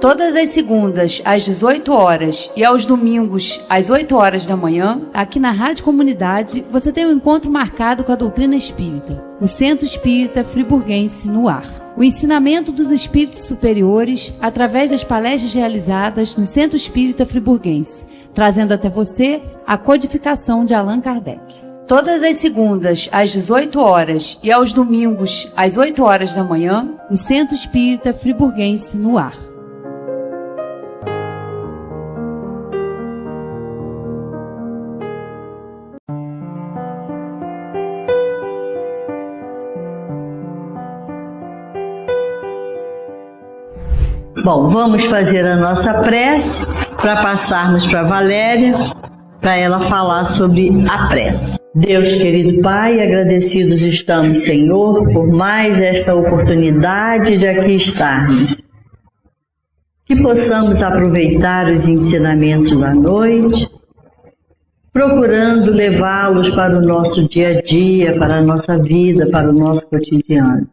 Todas as segundas, às 18 horas e aos domingos, às 8 horas da manhã, aqui na Rádio Comunidade, você tem um encontro marcado com a doutrina espírita, o Centro Espírita Friburguense no ar. O ensinamento dos espíritos superiores através das palestras realizadas no Centro Espírita Friburguense, trazendo até você a codificação de Allan Kardec. Todas as segundas, às 18 horas e aos domingos, às 8 horas da manhã, o Centro Espírita Friburguense no ar. Bom, vamos fazer a nossa prece para passarmos para Valéria, para ela falar sobre a prece. Deus, querido Pai, agradecidos estamos, Senhor, por mais esta oportunidade de aqui estarmos. Que possamos aproveitar os ensinamentos da noite, procurando levá-los para o nosso dia a dia, para a nossa vida, para o nosso cotidiano.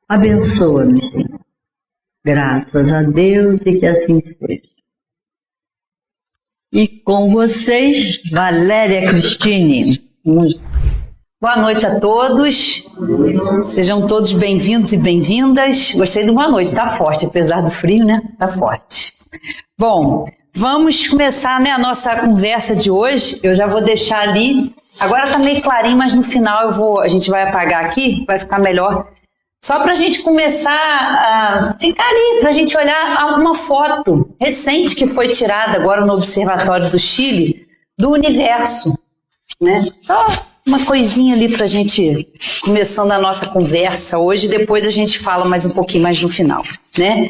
Abençoa-nos, Senhor. Graças a Deus e que assim seja. E com vocês, Valéria Cristine. Boa noite a todos. Sejam todos bem-vindos e bem-vindas. Gostei do boa noite, tá forte, apesar do frio, né? Tá forte. Bom, vamos começar, né, a nossa conversa de hoje. Eu já vou deixar ali. Agora tá meio clarinho, mas no final a gente vai apagar aqui, vai ficar melhor. Só para a gente começar a ficar ali, para a gente olhar uma foto recente que foi tirada agora no Observatório do Chile, do universo, né? Só uma coisinha ali para a gente, começando a nossa conversa hoje, depois a gente fala mais um pouquinho mais no final, né?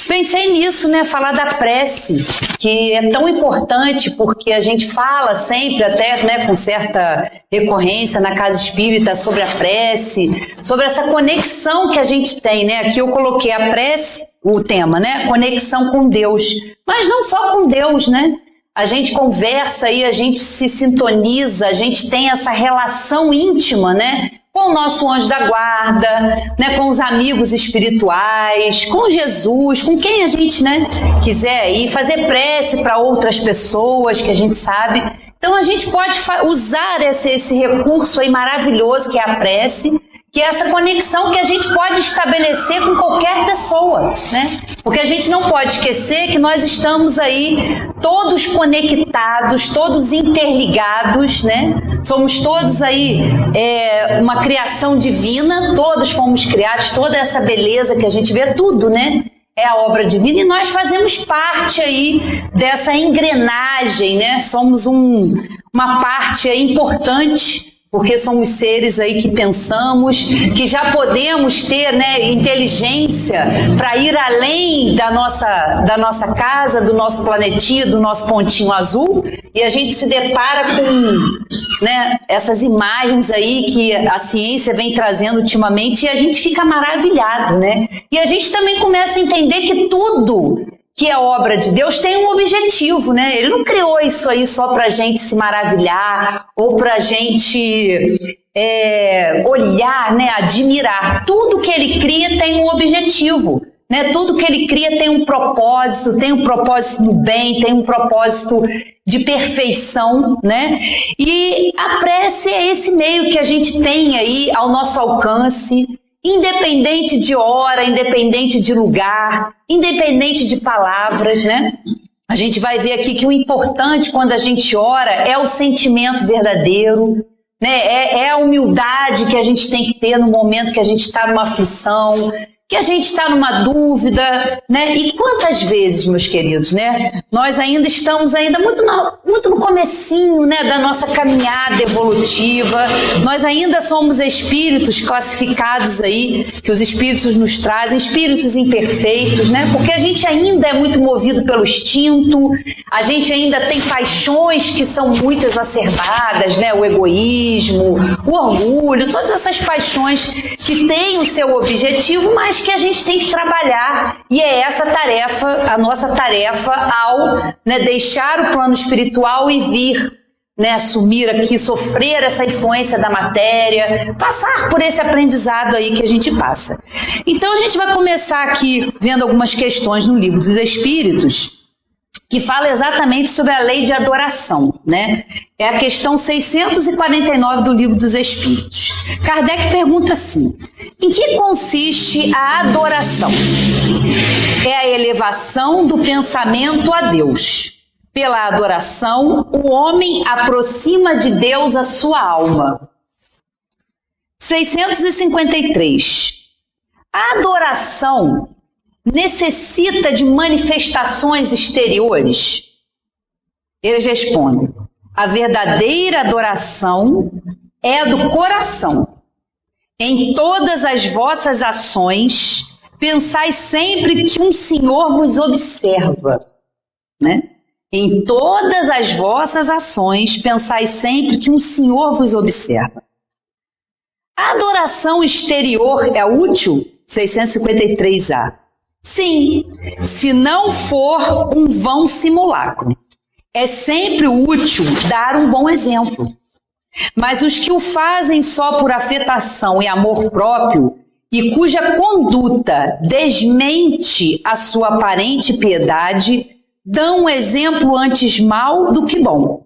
Pensei nisso, né? Falar da prece, que é tão importante porque a gente fala sempre, até, né, com certa recorrência na Casa Espírita sobre a prece, sobre essa conexão que a gente tem, né? Aqui eu coloquei a prece, o tema, né? Conexão com Deus, mas não só com Deus, né? A gente conversa e a gente se sintoniza, a gente tem essa relação íntima, né? Com o nosso anjo da guarda, né? Com os amigos espirituais, com Jesus, com quem a gente, né, quiser ir fazer prece para outras pessoas que a gente sabe. Então a gente pode usar esse recurso aí maravilhoso que é a prece, que é essa conexão que a gente pode estabelecer com qualquer pessoa, né? Porque a gente não pode esquecer que nós estamos aí todos conectados, todos interligados, né? Somos todos aí uma criação divina, todos fomos criados, toda essa beleza que a gente vê, tudo, né? É a obra divina e nós fazemos parte aí dessa engrenagem, né? Somos uma parte aí importante, porque somos seres aí que pensamos, que já podemos ter, né, inteligência para ir além da nossa casa, do nosso planetinha, do nosso pontinho azul, e a gente se depara com, né, essas imagens aí que a ciência vem trazendo ultimamente e a gente fica maravilhado, né? E a gente também começa a entender que tudo que é obra de Deus tem um objetivo, né? Ele não criou isso aí só pra gente se maravilhar ou pra gente olhar, né, admirar. Tudo que ele cria tem um objetivo, né? Tudo que ele cria tem um propósito do bem, tem um propósito de perfeição, né? E a prece é esse meio que a gente tem aí ao nosso alcance, independente de hora, independente de lugar, independente de palavras, né? A gente vai ver aqui que o importante quando a gente ora é o sentimento verdadeiro, né? É a humildade que a gente tem que ter no momento que a gente está numa aflição, que a gente está numa dúvida, né? E quantas vezes, meus queridos, né? Nós ainda estamos muito no comecinho, né, da nossa caminhada evolutiva. Nós ainda somos espíritos classificados aí, que os espíritos nos trazem, espíritos imperfeitos, né? Porque a gente ainda é muito movido pelo instinto, a gente ainda tem paixões que são muito exacerbadas, né? O egoísmo, o orgulho, todas essas paixões que têm o seu objetivo, mas que a gente tem que trabalhar, e é essa tarefa, a nossa tarefa ao, né, deixar o plano espiritual e vir né, assumir aqui, sofrer essa influência da matéria, passar por esse aprendizado aí que a gente passa. Então a gente vai começar aqui vendo algumas questões no Livro dos Espíritos, que fala exatamente sobre a lei de adoração, né? É a questão 649 do Livro dos Espíritos. Kardec pergunta assim: em que consiste a adoração? É a elevação do pensamento a Deus. Pela adoração, o homem aproxima de Deus a sua alma. 653. A adoração necessita de manifestações exteriores? Eles respondem: a verdadeira adoração é a do coração. Em todas as vossas ações, pensai sempre que um Senhor vos observa, né? Em todas as vossas ações, pensai sempre que um Senhor vos observa. A adoração exterior é útil? 653A. Sim, se não for um vão simulacro. É sempre útil dar um bom exemplo. Mas os que o fazem só por afetação e amor próprio, e cuja conduta desmente a sua aparente piedade, dão um exemplo antes mal do que bom,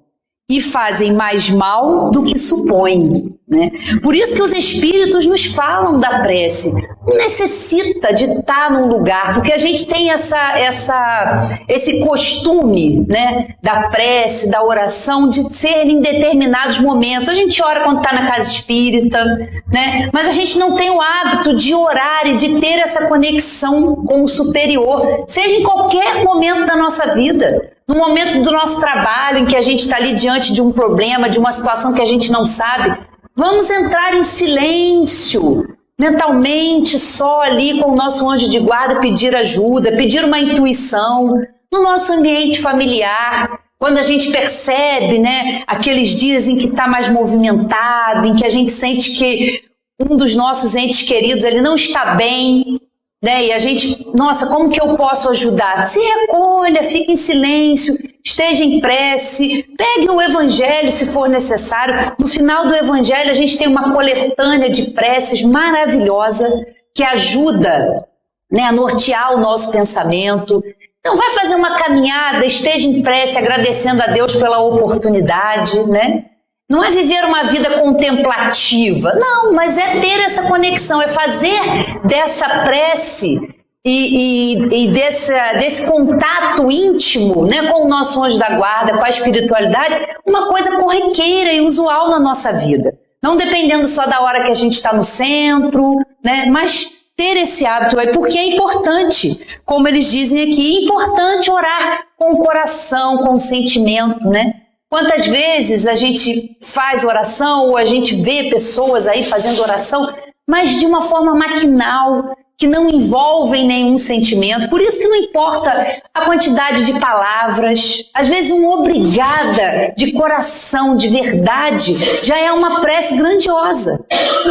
e fazem mais mal do que supõem, né? Por isso que os espíritos nos falam da prece. Não necessita de estar num lugar, porque a gente tem esse costume, né, da prece, da oração, de ser em determinados momentos. A gente ora quando está na casa espírita, né? Mas a gente não tem o hábito de orar e de ter essa conexão com o superior, seja em qualquer momento da nossa vida. No momento do nosso trabalho, em que a gente está ali diante de um problema, de uma situação que a gente não sabe, vamos entrar em silêncio, mentalmente, só ali com o nosso anjo de guarda, pedir ajuda, pedir uma intuição. No nosso ambiente familiar, quando a gente percebe, né, aqueles dias em que está mais movimentado, em que a gente sente que um dos nossos entes queridos ele não está bem, né? E a gente, nossa, como que eu posso ajudar? Se recolha, fique em silêncio, esteja em prece, pegue o evangelho se for necessário. No final do evangelho a gente tem uma coletânea de preces maravilhosa que ajuda, né, a nortear o nosso pensamento. Então vai fazer uma caminhada, esteja em prece, agradecendo a Deus pela oportunidade, né? Não é viver uma vida contemplativa, não, mas é ter essa conexão, é fazer dessa prece e desse contato íntimo, né, com o nosso anjo da guarda, com a espiritualidade, uma coisa corriqueira e usual na nossa vida. Não dependendo só da hora que a gente está no centro, né, mas ter esse hábito aí, porque é importante, como eles dizem aqui, é importante orar com o coração, com o sentimento, né? Quantas vezes a gente faz oração ou a gente vê pessoas aí fazendo oração, mas de uma forma maquinal, que não envolvem nenhum sentimento. Por isso que não importa a quantidade de palavras, às vezes um obrigada de coração, de verdade, já é uma prece grandiosa,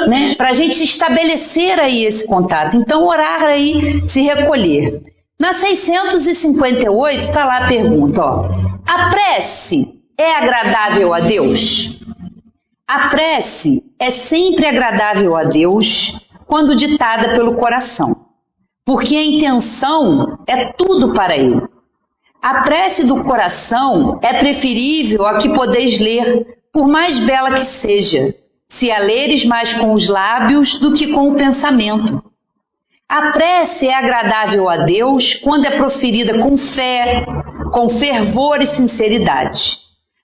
né? Para a gente estabelecer aí esse contato. Então orar aí, se recolher. Na 658 está lá a pergunta, ó, a prece é agradável a Deus? A prece é sempre agradável a Deus quando ditada pelo coração, porque a intenção é tudo para Ele. A prece do coração é preferível a que podeis ler, por mais bela que seja, se a leres mais com os lábios do que com o pensamento. A prece é agradável a Deus quando é proferida com fé, com fervor e sinceridade.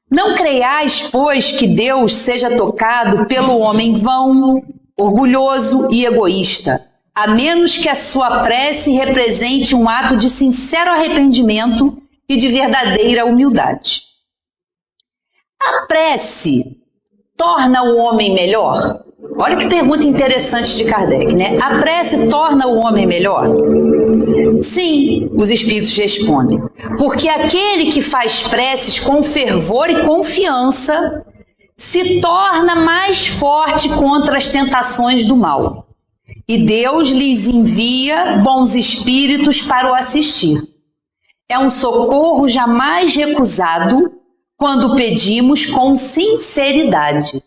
Não creiais, pois, que Deus seja tocado pelo homem vão, orgulhoso e egoísta, a menos que a sua prece represente um ato de sincero arrependimento e de verdadeira humildade. A prece torna o homem melhor? Olha que pergunta interessante de Kardec, né? A prece torna o homem melhor? Sim, os espíritos respondem, porque aquele que faz preces com fervor e confiança se torna mais forte contra as tentações do mal, e Deus lhes envia bons espíritos para o assistir. É um socorro jamais recusado, quando pedimos com sinceridade,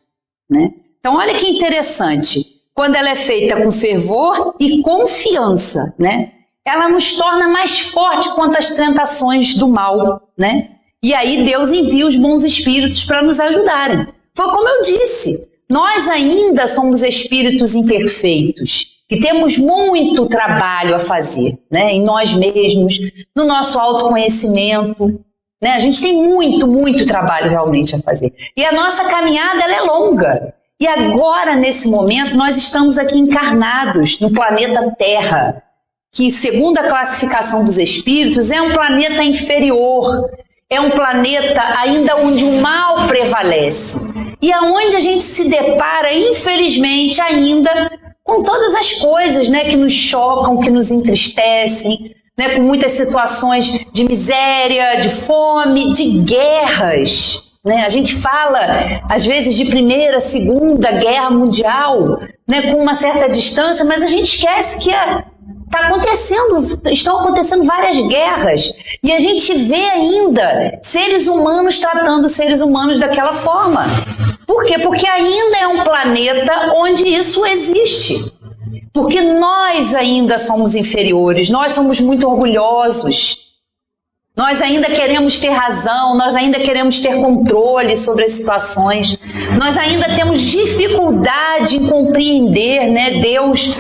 né? Então, olha que interessante. Quando ela é feita com fervor e confiança, né? Ela nos torna mais fortes contra as tentações do mal, né? E aí Deus envia os bons espíritos para nos ajudarem. Foi como eu disse, nós ainda somos espíritos imperfeitos, que temos muito trabalho a fazer, né? Em nós mesmos, no nosso autoconhecimento, né? A gente tem muito trabalho realmente a fazer. E a nossa caminhada, ela é longa. E agora, nesse momento, nós estamos aqui encarnados no planeta Terra, que, segundo a classificação dos espíritos, é um planeta inferior, é um planeta ainda onde o mal prevalece e aonde a gente se depara, infelizmente, ainda com todas as coisas, né, que nos chocam, que nos entristecem, né, com muitas situações de miséria, de fome, de guerras, né? A gente fala, às vezes, de Primeira, Segunda Guerra Mundial, né, com uma certa distância, mas a gente esquece que estão acontecendo várias guerras e a gente vê ainda seres humanos tratando seres humanos daquela forma. Por quê? Porque ainda é um planeta onde isso existe. Porque nós ainda somos inferiores, nós somos muito orgulhosos, nós ainda queremos ter razão, nós ainda queremos ter controle sobre as situações, nós ainda temos dificuldade em compreender, né, Deus,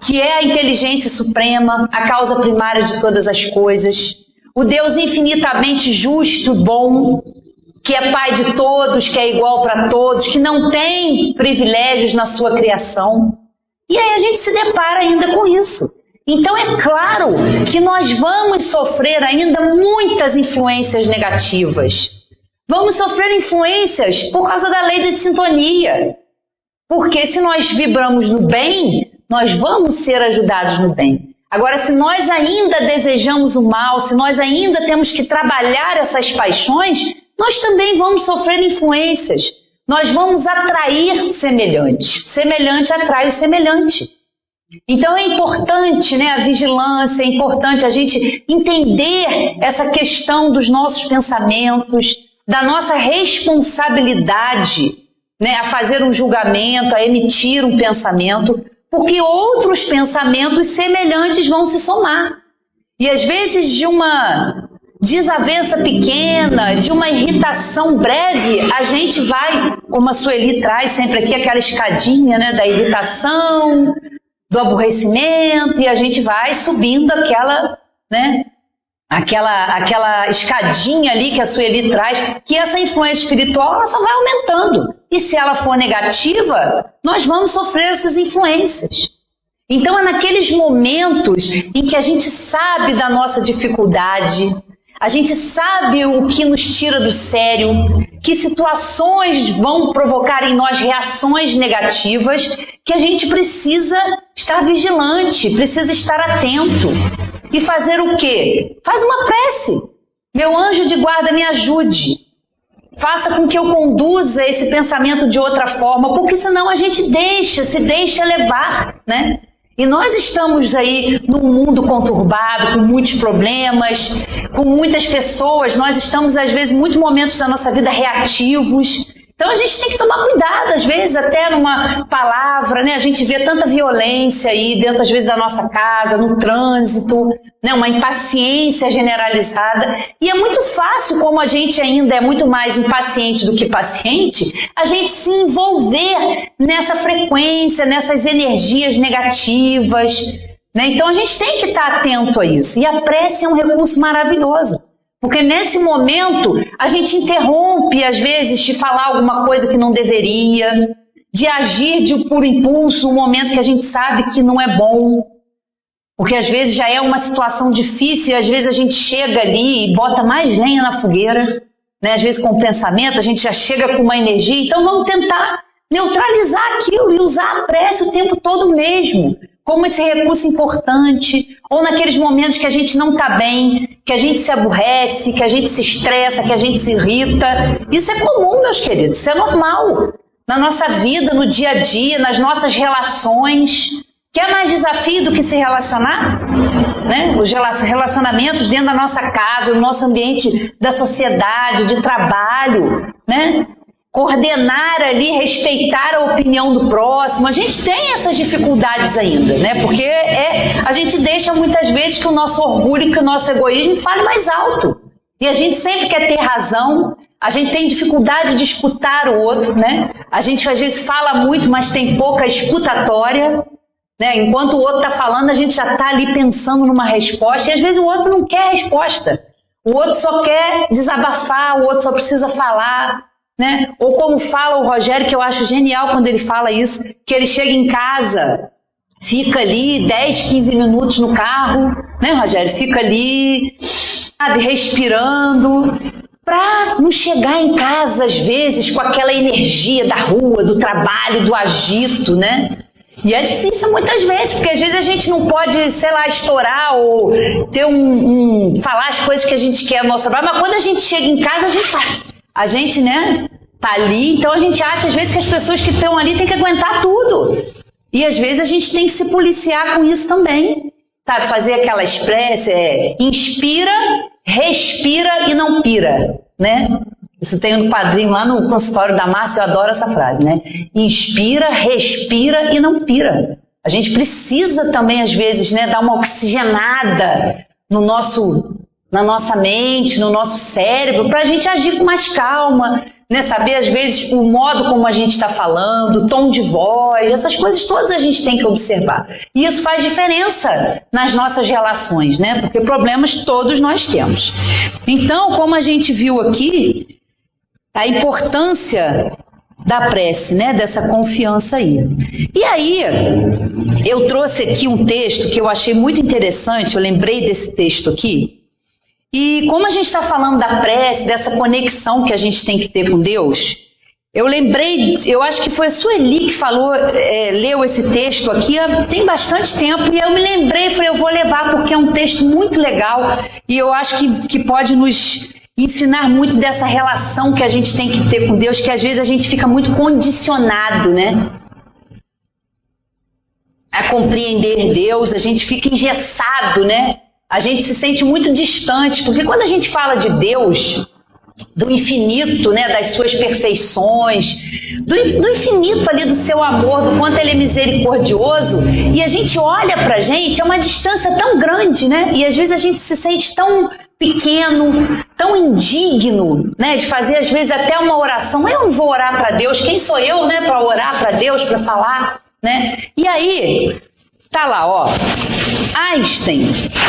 que é a inteligência suprema, a causa primária de todas as coisas, o Deus infinitamente justo, bom, que é Pai de todos, que é igual para todos, que não tem privilégios na sua criação. E aí a gente se depara ainda com isso. Então é claro que nós vamos sofrer ainda muitas influências negativas. Vamos sofrer influências por causa da lei de sintonia. Porque se nós vibramos no bem, nós vamos ser ajudados no bem. Agora, se nós ainda desejamos o mal, se nós ainda temos que trabalhar essas paixões, nós também vamos sofrer influências. Nós vamos atrair semelhantes. Semelhante atrai o semelhante. Então é importante, né, a vigilância, é importante a gente entender essa questão dos nossos pensamentos, da nossa responsabilidade, né, a fazer um julgamento, a emitir um pensamento, porque outros pensamentos semelhantes vão se somar. E às vezes de uma desavença pequena, de uma irritação breve, a gente vai, como a Sueli traz sempre aqui, aquela escadinha, né, da irritação, do aborrecimento, e a gente vai subindo aquela, né, aquela escadinha ali que a Sueli traz, que essa influência espiritual ela só vai aumentando. E se ela for negativa, nós vamos sofrer essas influências. Então é naqueles momentos em que a gente sabe da nossa dificuldade, a gente sabe o que nos tira do sério, que situações vão provocar em nós reações negativas, que a gente precisa estar vigilante, precisa estar atento. E fazer o quê? Faz uma prece. Meu anjo de guarda, me ajude. Faça com que eu conduza esse pensamento de outra forma, porque senão a gente se deixa levar, né? E nós estamos aí num mundo conturbado, com muitos problemas, com muitas pessoas. Nós estamos, às vezes, em muitos momentos da nossa vida reativos. Então a gente tem que tomar cuidado, às vezes, até numa palavra, né? A gente vê tanta violência aí dentro, às vezes, da nossa casa, no trânsito, né? Uma impaciência generalizada. E é muito fácil, como a gente ainda é muito mais impaciente do que paciente, a gente se envolver nessa frequência, nessas energias negativas, né? Então a gente tem que estar atento a isso. E a prece é um recurso maravilhoso. Porque nesse momento a gente interrompe, às vezes, de falar alguma coisa que não deveria, de agir por impulso, um momento que a gente sabe que não é bom. Porque às vezes já é uma situação difícil e às vezes a gente chega ali e bota mais lenha na fogueira, né? Às vezes com o pensamento a gente já chega com uma energia. Então vamos tentar neutralizar aquilo e usar a prece o tempo todo mesmo, como esse recurso importante, ou naqueles momentos que a gente não está bem, que a gente se aborrece, que a gente se estressa, que a gente se irrita. Isso é comum, meus queridos, isso é normal. Na nossa vida, no dia a dia, nas nossas relações, Quer mais desafio do que se relacionar? Né? Os relacionamentos dentro da nossa casa, no nosso ambiente da sociedade, de trabalho, né? Coordenar ali, respeitar a opinião do próximo. A gente tem essas dificuldades ainda, né? Porque a gente deixa muitas vezes que o nosso orgulho e que o nosso egoísmo fale mais alto. E a gente sempre quer ter razão, a gente tem dificuldade de escutar o outro, né? A gente às vezes fala muito, mas tem pouca escutatória, né? Enquanto o outro está falando, a gente já está ali pensando numa resposta, e às vezes o outro não quer resposta. O outro só quer desabafar, o outro só precisa falar, né? Ou como fala o Rogério, que eu acho genial quando ele fala isso, que ele chega em casa, fica ali 10, 15 minutos no carro, né, Rogério? Fica ali, sabe, respirando, para não chegar em casa, às vezes, com aquela energia da rua, do trabalho, do agito, né? E é difícil muitas vezes, porque às vezes a gente não pode, sei lá, estourar ou ter falar as coisas que a gente quer no nosso trabalho, mas quando a gente chega em casa, a gente, né, tá ali, então a gente acha às vezes que as pessoas que estão ali têm que aguentar tudo. E às vezes a gente tem que se policiar com isso também, sabe? Fazer aquela expressa, inspira, respira e não pira, né? Isso tem um quadrinho lá no consultório da Márcia, eu adoro essa frase, né? Inspira, respira e não pira. A gente precisa também, às vezes, né, dar uma oxigenada na nossa mente, no nosso cérebro, para a gente agir com mais calma, né? Saber, às vezes, o modo como a gente está falando, o tom de voz, essas coisas todas a gente tem que observar. E isso faz diferença nas nossas relações, né? Porque problemas todos nós temos. Então, como a gente viu aqui, a importância da prece, né? Dessa confiança aí. E aí, eu trouxe aqui um texto que eu achei muito interessante, eu lembrei desse texto aqui. E como a gente está falando da prece, dessa conexão que a gente tem que ter com Deus, eu lembrei, eu acho que foi a Sueli que falou, leu esse texto aqui tem bastante tempo, e eu me lembrei, falei, eu vou levar porque é um texto muito legal e eu acho que pode nos ensinar muito dessa relação que a gente tem que ter com Deus, que às vezes a gente fica muito condicionado, né? A compreender Deus, a gente fica engessado, né? A gente se sente muito distante, porque quando a gente fala de Deus, do infinito, né, das suas perfeições, do infinito ali do seu amor, do quanto ele é misericordioso, e a gente olha pra gente, é uma distância tão grande, né? E às vezes a gente se sente tão pequeno, tão indigno, né, de fazer às vezes até uma oração. Eu não vou orar para Deus, quem sou eu, né, para orar para Deus, para falar, né? E aí tá lá, ó, Einstein,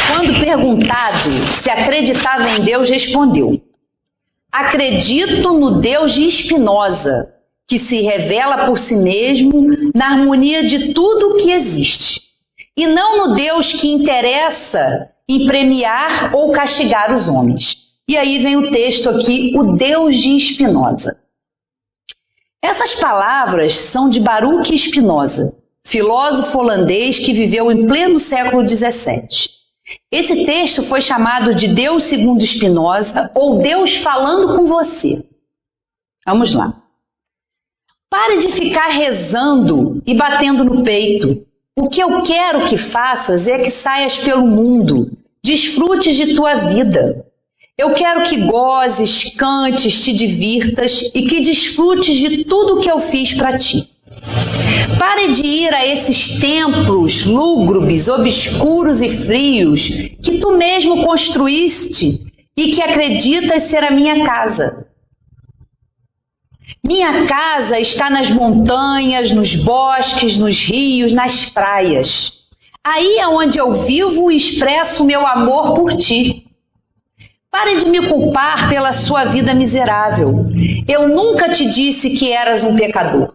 quando perguntado se acreditava em Deus, respondeu: acredito no Deus de Spinoza, que se revela por si mesmo na harmonia de tudo o que existe, e não no Deus que interessa em premiar ou castigar os homens. E aí vem o texto aqui, o Deus de Spinoza. Essas palavras são de Baruch Spinoza, filósofo holandês que viveu em pleno século XVII. Esse texto foi chamado de Deus segundo Spinoza, ou Deus falando com você. Vamos lá. Pare de ficar rezando e batendo no peito. O que eu quero que faças é que saias pelo mundo, desfrutes de tua vida. Eu quero que gozes, cantes, te divirtas e que desfrutes de tudo o que eu fiz para ti. Pare de ir a esses templos lúgubres, obscuros e frios que tu mesmo construíste e que acreditas ser a minha casa. Minha casa está nas montanhas, nos bosques, nos rios, nas praias. Aí é onde eu vivo e expresso o meu amor por ti. Pare de me culpar pela sua vida miserável. Eu nunca te disse que eras um pecador.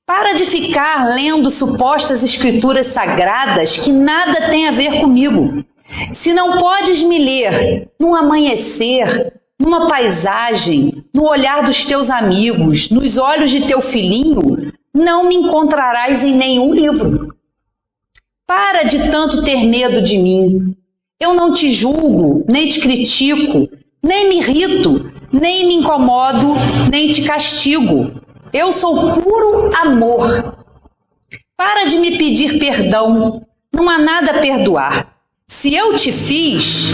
Para de ficar lendo supostas escrituras sagradas que nada tem a ver comigo. Se não podes me ler num amanhecer, numa paisagem, no olhar dos teus amigos, nos olhos de teu filhinho, não me encontrarás em nenhum livro. Para de tanto ter medo de mim. Eu não te julgo, nem te critico, nem me irrito, nem me incomodo, nem te castigo. Eu sou puro amor. Para de me pedir perdão. Não há nada a perdoar. Se eu te fiz,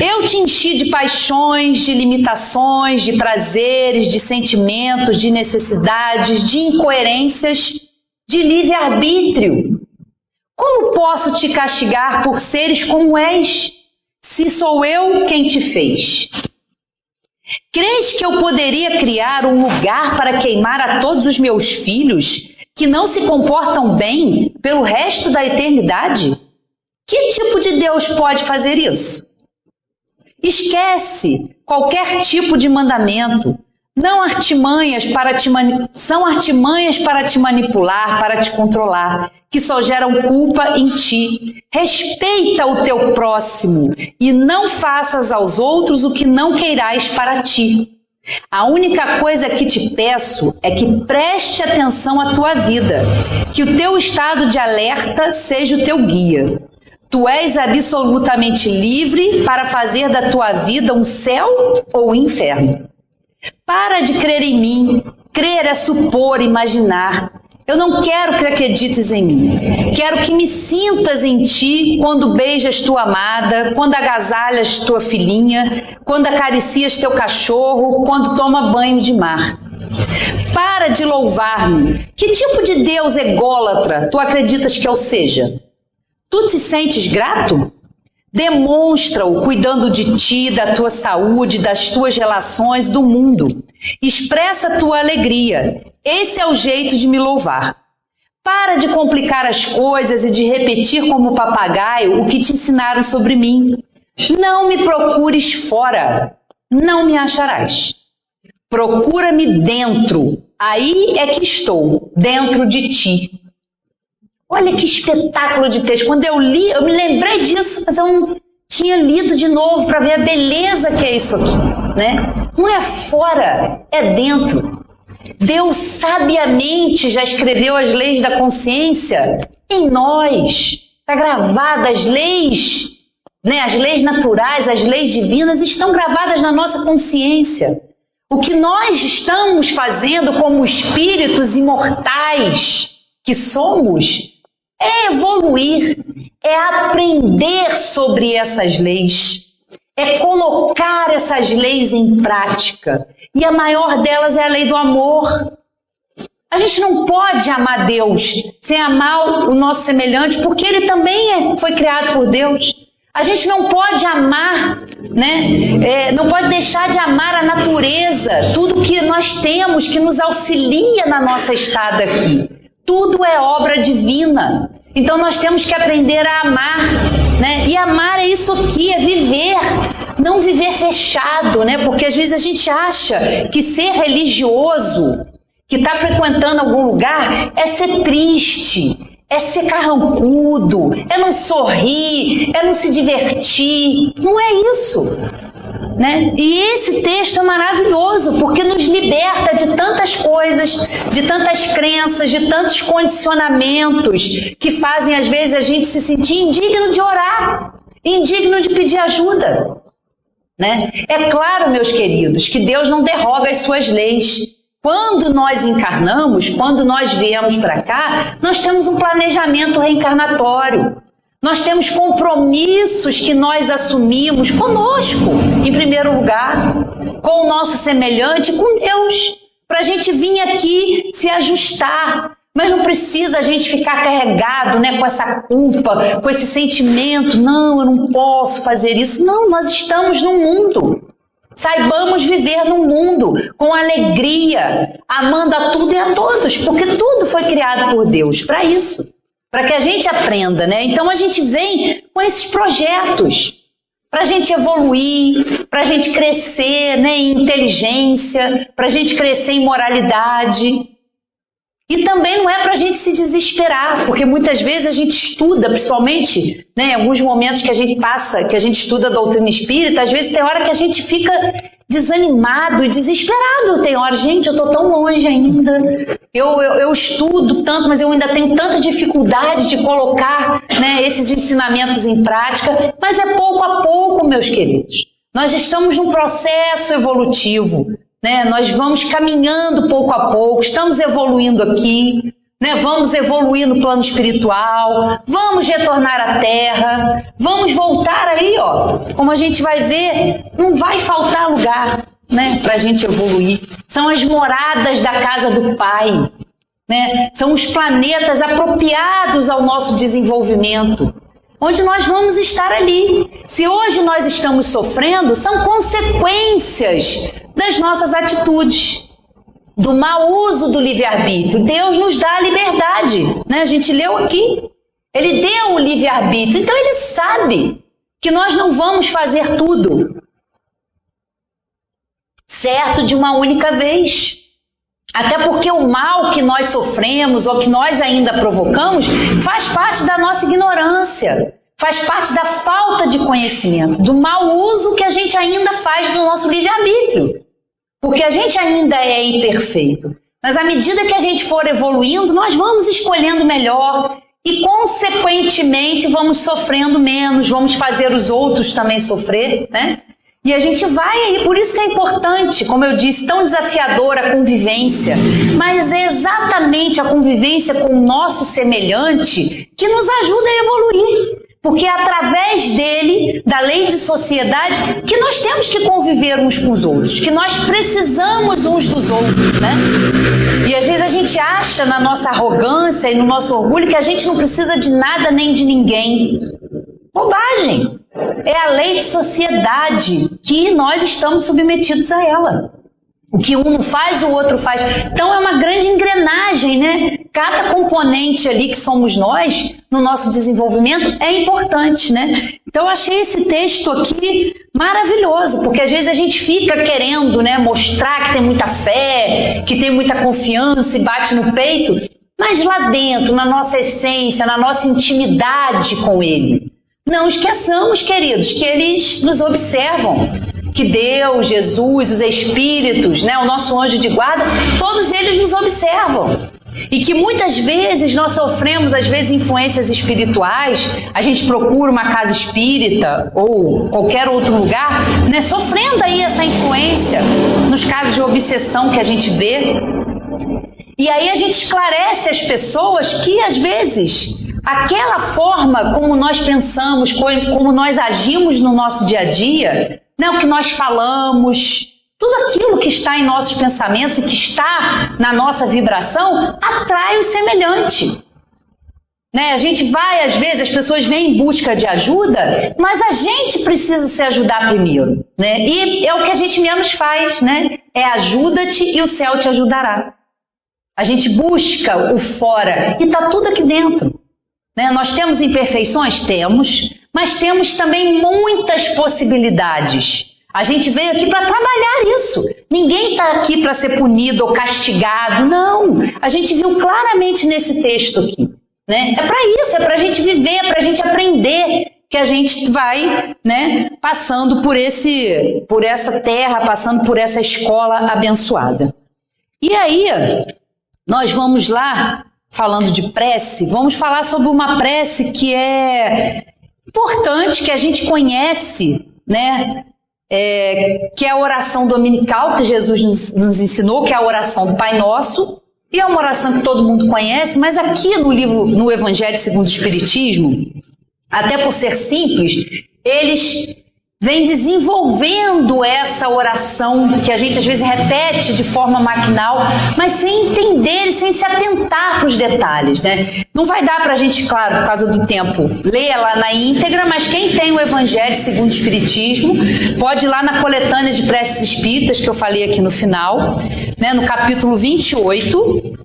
eu te enchi de paixões, de limitações, de prazeres, de sentimentos, de necessidades, de incoerências, de livre-arbítrio. Como posso te castigar por seres como és, se sou eu quem te fez? Crês que eu poderia criar um lugar para queimar a todos os meus filhos que não se comportam bem pelo resto da eternidade? Que tipo de Deus pode fazer isso? Esquece qualquer tipo de mandamento. Não artimanhas são artimanhas para te manipular, para te controlar, que só geram culpa em ti. Respeita o teu próximo e não faças aos outros o que não queirais para ti. A única coisa que te peço é que preste atenção à tua vida, que o teu estado de alerta seja o teu guia. Tu és absolutamente livre para fazer da tua vida um céu ou um inferno. Para de crer em mim. Crer é supor, imaginar. Eu não quero que acredites em mim. Quero que me sintas em ti quando beijas tua amada, quando agasalhas tua filhinha, quando acaricias teu cachorro, quando toma banho de mar. Para de louvar-me. Que tipo de Deus ególatra tu acreditas que eu seja? Tu te sentes grato? Demonstra-o cuidando de ti, da tua saúde, das tuas relações, do mundo. Expressa a tua alegria. Esse é o jeito de me louvar. Para de complicar as coisas e de repetir como papagaio o que te ensinaram sobre mim. Não me procures fora, não me acharás. Procura-me dentro, aí é que estou, dentro de ti. Olha que espetáculo de texto. Quando eu li, eu me lembrei disso, mas eu não tinha lido de novo para ver a beleza que é isso aqui, né? Não é fora, é dentro. Deus sabiamente já escreveu as leis da consciência em nós. Está gravada as leis, né? As leis naturais, as leis divinas estão gravadas na nossa consciência. O que nós estamos fazendo como espíritos imortais que somos é evoluir, é aprender sobre essas leis, é colocar essas leis em prática. E a maior delas é a lei do amor. A gente não pode amar Deus sem amar o nosso semelhante, porque ele também foi criado por Deus. A gente não pode amar, né? Não pode deixar de amar a natureza, tudo que nós temos que nos auxilia na nossa estada aqui. Tudo é obra divina. Então nós temos que aprender a amar, né? E amar é isso aqui, é viver, não viver fechado, né? Porque às vezes a gente acha que ser religioso, que está frequentando algum lugar, é ser triste, é ser carrancudo, é não sorrir, é não se divertir. Não é isso, né? E esse texto é maravilhoso porque nos liberta de tantas coisas, de tantas crenças, de tantos condicionamentos que fazem às vezes a gente se sentir indigno de orar, indigno de pedir ajuda, né? É claro, meus queridos, que Deus não derroga as suas leis. Quando nós encarnamos, quando nós viemos para cá, nós temos um planejamento reencarnatório. Nós temos compromissos que nós assumimos conosco, em primeiro lugar, com o nosso semelhante, com Deus, para a gente vir aqui se ajustar. Mas não precisa a gente ficar carregado, né, com essa culpa, com esse sentimento, não, eu não posso fazer isso. Não, nós estamos no mundo. Saibamos viver no mundo com alegria, amando a tudo e a todos, porque tudo foi criado por Deus para isso, para que a gente aprenda, né? Então a gente vem com esses projetos para a gente evoluir, para a gente crescer, né, em inteligência, para a gente crescer em moralidade. E também não é para a gente se desesperar, porque muitas vezes a gente estuda, principalmente, né, em alguns momentos que a gente passa, que a gente estuda a doutrina espírita, às vezes tem hora que a gente fica desanimado e desesperado. Tem hora, gente, eu estou tão longe ainda, eu estudo tanto, mas eu ainda tenho tanta dificuldade de colocar, né, esses ensinamentos em prática. Mas é pouco a pouco, meus queridos. Nós estamos num processo evolutivo. Né? Nós vamos caminhando pouco a pouco, estamos evoluindo aqui, né? Vamos evoluir no plano espiritual, vamos retornar à Terra, vamos voltar aí, ó. Como a gente vai ver, não vai faltar lugar, né, para a gente evoluir. São as moradas da casa do Pai, né? São os planetas apropriados ao nosso desenvolvimento, onde nós vamos estar ali. Se hoje nós estamos sofrendo, são consequências das nossas atitudes, do mau uso do livre-arbítrio. Deus nos dá a liberdade, né? A gente leu aqui. Ele deu o livre-arbítrio, então ele sabe que nós não vamos fazer tudo certo de uma única vez. Até porque o mal que nós sofremos ou que nós ainda provocamos faz parte da nossa ignorância, faz parte da falta de conhecimento, do mau uso que a gente ainda faz do nosso livre-arbítrio. Porque a gente ainda é imperfeito. Mas à medida que a gente for evoluindo, nós vamos escolhendo melhor e, consequentemente, vamos sofrendo menos, vamos fazer os outros também sofrer, né? E a gente vai aí, por isso que é importante, como eu disse, tão desafiadora a convivência, mas é exatamente a convivência com o nosso semelhante que nos ajuda a evoluir. Porque é através dele, da lei de sociedade, que nós temos que conviver uns com os outros, que nós precisamos uns dos outros, né? E às vezes a gente acha na nossa arrogância e no nosso orgulho que a gente não precisa de nada nem de ninguém. Bobagem! É a lei de sociedade que nós estamos submetidos a ela. O que um não faz, o outro faz. Então é uma grande engrenagem, né? Cada componente ali que somos nós, no nosso desenvolvimento, é importante, né? Então eu achei esse texto aqui maravilhoso, porque às vezes a gente fica querendo, né, mostrar que tem muita fé, que tem muita confiança e bate no peito, mas lá dentro, na nossa essência, na nossa intimidade com Ele, não esqueçamos, queridos, que eles nos observam, que Deus, Jesus, os Espíritos, né, o nosso anjo de guarda, todos eles nos observam. E que muitas vezes nós sofremos, às vezes, influências espirituais, a gente procura uma casa espírita ou qualquer outro lugar, né, sofrendo aí essa influência, nos casos de obsessão que a gente vê. E aí a gente esclarece as pessoas que, às vezes, aquela forma como nós pensamos, como nós agimos no nosso dia a dia, né, o que nós falamos, tudo aquilo que está em nossos pensamentos e que está na nossa vibração, atrai o semelhante. Né, a gente vai, às vezes, as pessoas vêm em busca de ajuda, mas a gente precisa se ajudar primeiro. Né? E é o que a gente menos faz, né? É ajuda-te e o céu te ajudará. A gente busca o fora e está tudo aqui dentro. Né? Nós temos imperfeições? Temos, mas temos também muitas possibilidades. A gente veio aqui para trabalhar isso. Ninguém está aqui para ser punido ou castigado, não. A gente viu claramente nesse texto aqui. Né? É para isso, é para a gente viver, é para a gente aprender que a gente vai, né, passando por essa terra, passando por essa escola abençoada. E aí, nós vamos lá, falando de prece, vamos falar sobre uma prece que é importante, que a gente conhece, né? Que é a oração dominical que Jesus nos ensinou, que é a oração do Pai Nosso, e é uma oração que todo mundo conhece, mas aqui no Evangelho segundo o Espiritismo, até por ser simples, eles vêm desenvolvendo essa oração que a gente às vezes repete de forma maquinal, mas sem entender e sem se atentar para os detalhes, né? Não vai dar para a gente, claro, por causa do tempo, ler ela na íntegra, mas quem tem o Evangelho segundo o Espiritismo pode ir lá na coletânea de preces espíritas que eu falei aqui no final, né? No capítulo 28,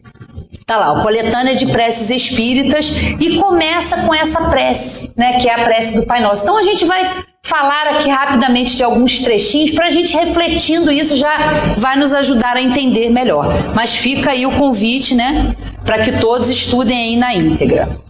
tá lá, a coletânea de preces espíritas, e começa com essa prece, né? Que é a prece do Pai Nosso. Então a gente vai falar aqui rapidamente de alguns trechinhos, para a gente refletindo isso já vai nos ajudar a entender melhor. Mas fica aí o convite, né, para que todos estudem aí na íntegra.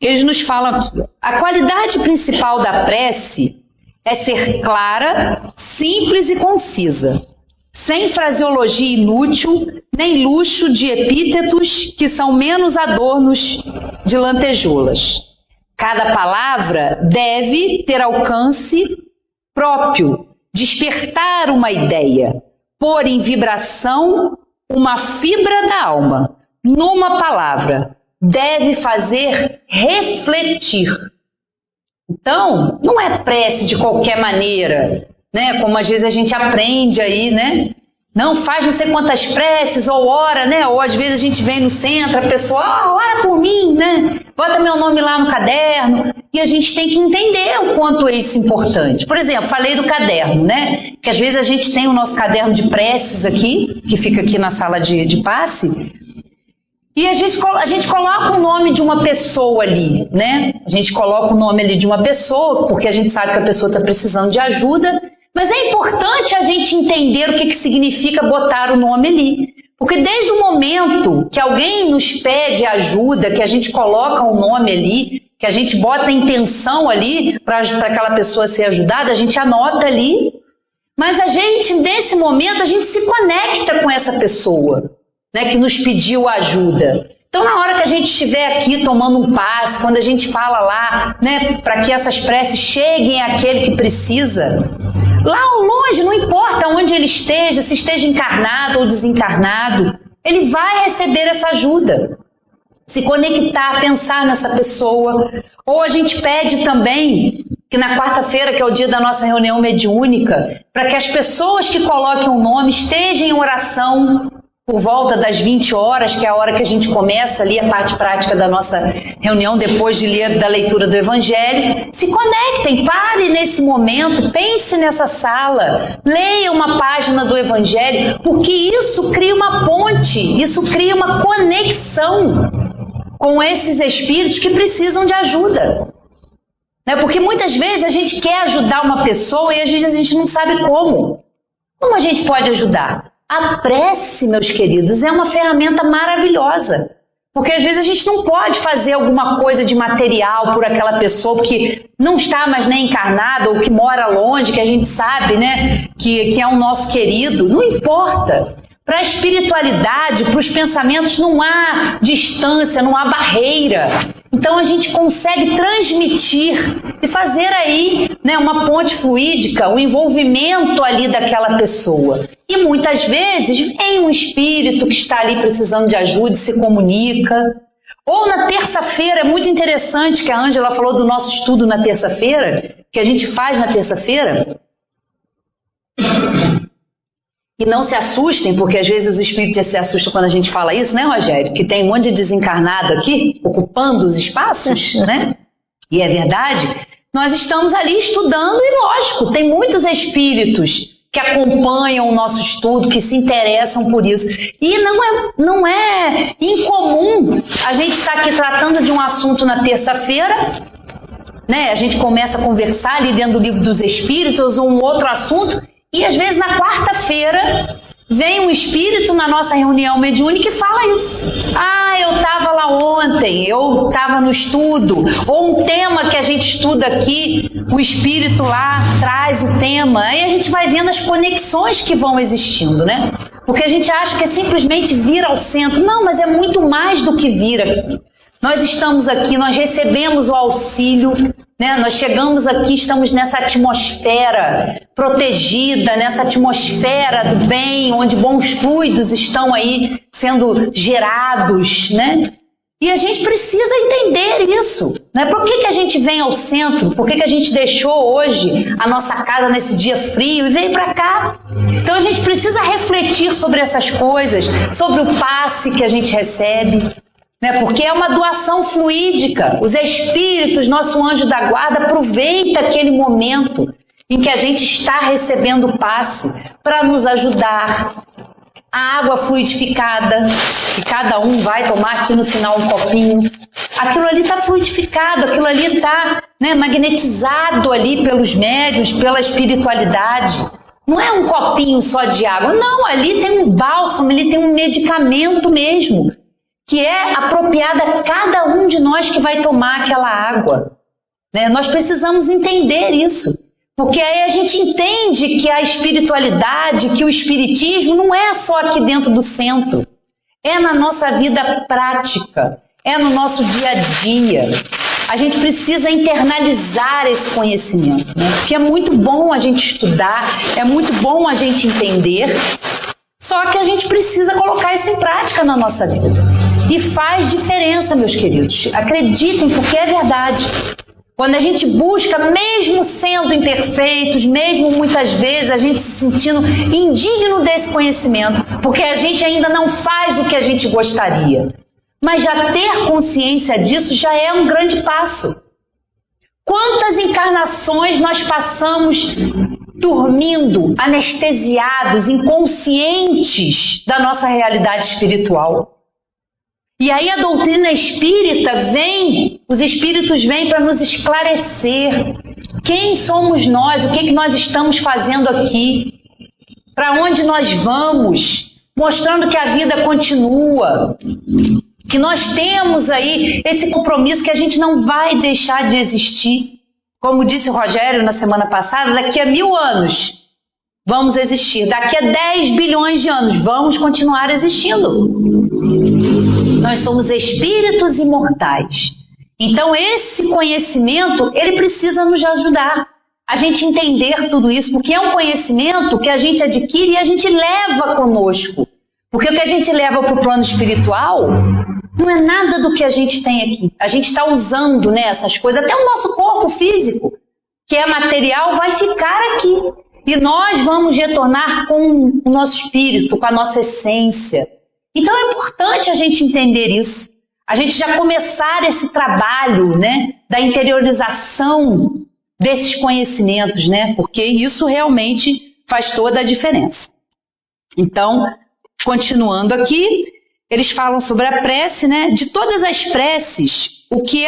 Eles nos falam aqui: a qualidade principal da prece é ser clara, simples e concisa, sem fraseologia inútil, nem luxo de epítetos que são menos adornos de lantejoulas. Cada palavra deve ter alcance próprio, despertar uma ideia, pôr em vibração uma fibra da alma, numa palavra, deve fazer refletir. Então, não é prece de qualquer maneira, né? Como às vezes a gente aprende aí, né? Não faz não sei quantas preces, ou ora, né? Ou às vezes a gente vem no centro, a pessoa, ora por mim, né? Bota meu nome lá no caderno. E a gente tem que entender o quanto é isso importante. Por exemplo, falei do caderno, né? Que às vezes a gente tem o nosso caderno de preces aqui, que fica aqui na sala de passe, e a gente coloca o nome de uma pessoa ali, né? A gente coloca o nome ali de uma pessoa, porque a gente sabe que a pessoa está precisando de ajuda, mas é importante a gente entender o que significa botar o nome ali. Porque desde o momento que alguém nos pede ajuda, que a gente coloca o nome ali, que a gente bota a intenção ali para aquela pessoa ser ajudada, a gente anota ali, mas a gente, nesse momento, a gente se conecta com essa pessoa, né, que nos pediu ajuda. Então, na hora que a gente estiver aqui tomando um passe, quando a gente fala lá, né, para que essas preces cheguem àquele que precisa, lá ao longe, não importa onde ele esteja, se esteja encarnado ou desencarnado, ele vai receber essa ajuda. Se conectar, pensar nessa pessoa. Ou a gente pede também que na quarta-feira, que é o dia da nossa reunião mediúnica, para que as pessoas que coloquem o nome estejam em oração por volta das 20 horas, que é a hora que a gente começa ali a parte prática da nossa reunião, depois de ler da leitura do Evangelho. Se conectem, pare nesse momento, pense nessa sala, leia uma página do Evangelho, porque isso cria uma ponte, isso cria uma conexão com esses espíritos que precisam de ajuda. Né? Porque muitas vezes a gente quer ajudar uma pessoa e às vezes a gente não sabe como. Como a gente pode ajudar? A prece, meus queridos, é uma ferramenta maravilhosa. Porque às vezes a gente não pode fazer alguma coisa de material por aquela pessoa que não está mais nem encarnada ou que mora longe, que a gente sabe, né, que é o nosso querido. Não importa. Para a espiritualidade, para os pensamentos, não há distância, não há barreira. Então a gente consegue transmitir e fazer aí, né, uma ponte fluídica, o envolvimento ali daquela pessoa. E muitas vezes vem um espírito que está ali precisando de ajuda e se comunica. Ou na terça-feira, é muito interessante que a Ângela falou do nosso estudo na terça-feira, que a gente faz na terça-feira. E não se assustem, porque às vezes os espíritos se assustam quando a gente fala isso, né, Rogério? Que tem um monte de desencarnado aqui, ocupando os espaços, né? E é verdade. Nós estamos ali estudando e, lógico, tem muitos espíritos que acompanham o nosso estudo, que se interessam por isso. E não é incomum a gente estar aqui tratando de um assunto na terça-feira, né? A gente começa a conversar ali dentro do livro dos espíritos ou um outro assunto, e às vezes na quarta-feira vem um espírito na nossa reunião mediúnica e fala isso. Ah, eu estava lá ontem, eu estava no estudo. Ou um tema que a gente estuda aqui, o espírito lá traz o tema. Aí a gente vai vendo as conexões que vão existindo, né? Porque a gente acha que é simplesmente vir ao centro. Não, mas é muito mais do que vir aqui. Nós estamos aqui, nós recebemos o auxílio, né? Nós chegamos aqui, estamos nessa atmosfera protegida, nessa atmosfera do bem, onde bons fluidos estão aí sendo gerados, né? E a gente precisa entender isso, né? Por que a gente vem ao centro? Por que a gente deixou hoje a nossa casa nesse dia frio e veio para cá? Então a gente precisa refletir sobre essas coisas, sobre o passe que a gente recebe, né? Porque é uma doação fluídica. Os espíritos, nosso anjo da guarda, aproveita aquele momento em que a gente está recebendo o passe para nos ajudar. A água fluidificada, que cada um vai tomar aqui no final um copinho, aquilo ali está fluidificado, aquilo ali está, né, magnetizado ali pelos médiuns, pela espiritualidade. Não é um copinho só de água, não, ali tem um bálsamo, ali tem um medicamento mesmo, que é apropriado a cada um de nós que vai tomar aquela água. Né? Nós precisamos entender isso, porque aí a gente entende que a espiritualidade, que o espiritismo não é só aqui dentro do centro, é na nossa vida prática, é no nosso dia a dia. A gente precisa internalizar esse conhecimento, né? Porque é muito bom a gente estudar, é muito bom a gente entender, só que a gente precisa colocar isso em prática na nossa vida. E faz diferença, meus queridos. Acreditem, porque é verdade. Quando a gente busca, mesmo sendo imperfeitos, mesmo muitas vezes a gente se sentindo indigno desse conhecimento, porque a gente ainda não faz o que a gente gostaria. Mas já ter consciência disso já é um grande passo. Quantas encarnações nós passamos dormindo, anestesiados, inconscientes da nossa realidade espiritual? E aí a doutrina espírita vem, os espíritos vêm para nos esclarecer quem somos nós, o que nós estamos fazendo aqui, para onde nós vamos, mostrando que a vida continua, que nós temos aí esse compromisso que a gente não vai deixar de existir. Como disse o Rogério na semana passada, daqui a 1000 anos vamos existir, daqui a 10 bilhões de anos vamos continuar existindo. Nós somos espíritos imortais. Então esse conhecimento, ele precisa nos ajudar a gente entender tudo isso, porque é um conhecimento que a gente adquire e a gente leva conosco. Porque o que a gente leva para o plano espiritual não é nada do que a gente tem aqui. A gente está usando, né, essas coisas, até o nosso corpo físico, que é material, vai ficar aqui. E nós vamos retornar com o nosso espírito, com a nossa essência. Então é importante a gente entender isso. A gente já começar esse trabalho, né, da interiorização desses conhecimentos, né, porque isso realmente faz toda a diferença. Então, continuando aqui, eles falam sobre a prece, né? De todas as preces, o que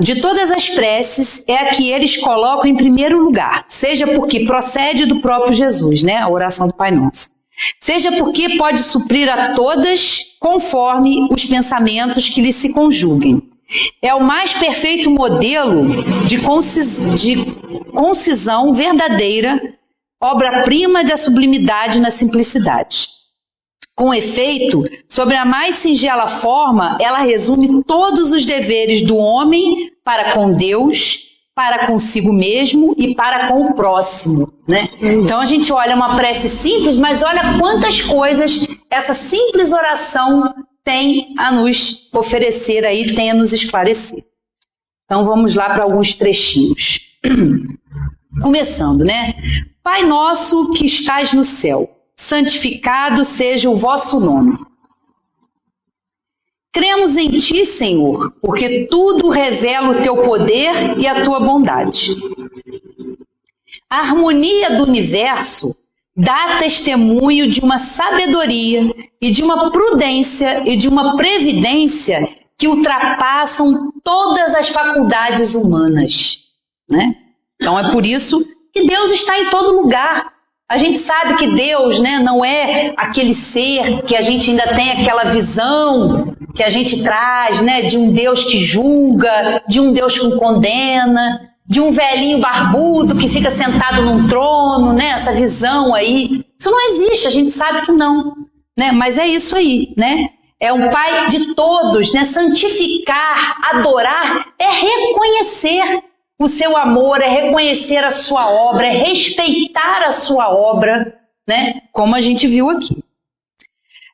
de todas as preces é a que eles colocam em primeiro lugar, seja porque procede do próprio Jesus, né? A oração do Pai Nosso. Seja porque pode suprir a todas conforme os pensamentos que lhes se conjuguem. É o mais perfeito modelo de concisão verdadeira, obra-prima da sublimidade na simplicidade. Com efeito, sobre a mais singela forma, ela resume todos os deveres do homem para com Deus, para consigo mesmo e para com o próximo, né? Então a gente olha uma prece simples, mas olha quantas coisas essa simples oração tem a nos oferecer aí, tem a nos esclarecer. Então vamos lá para alguns trechinhos. Começando, né? Pai nosso que estás no céu, santificado seja o vosso nome. Cremos em ti, Senhor, porque tudo revela o teu poder e a tua bondade. A harmonia do universo dá testemunho de uma sabedoria e de uma prudência e de uma previdência que ultrapassam todas as faculdades humanas, né? Então é por isso que Deus está em todo lugar. A gente sabe que Deus, né, não é aquele ser que a gente ainda tem aquela visão que a gente traz, né, de um Deus que julga, de um Deus que condena, de um velhinho barbudo que fica sentado num trono, né, essa visão aí. Isso não existe, a gente sabe que não, né, mas é isso aí, né? É um Pai de todos, né? Santificar, adorar é reconhecer o seu amor, é reconhecer a sua obra, é respeitar a sua obra, né? Como a gente viu aqui.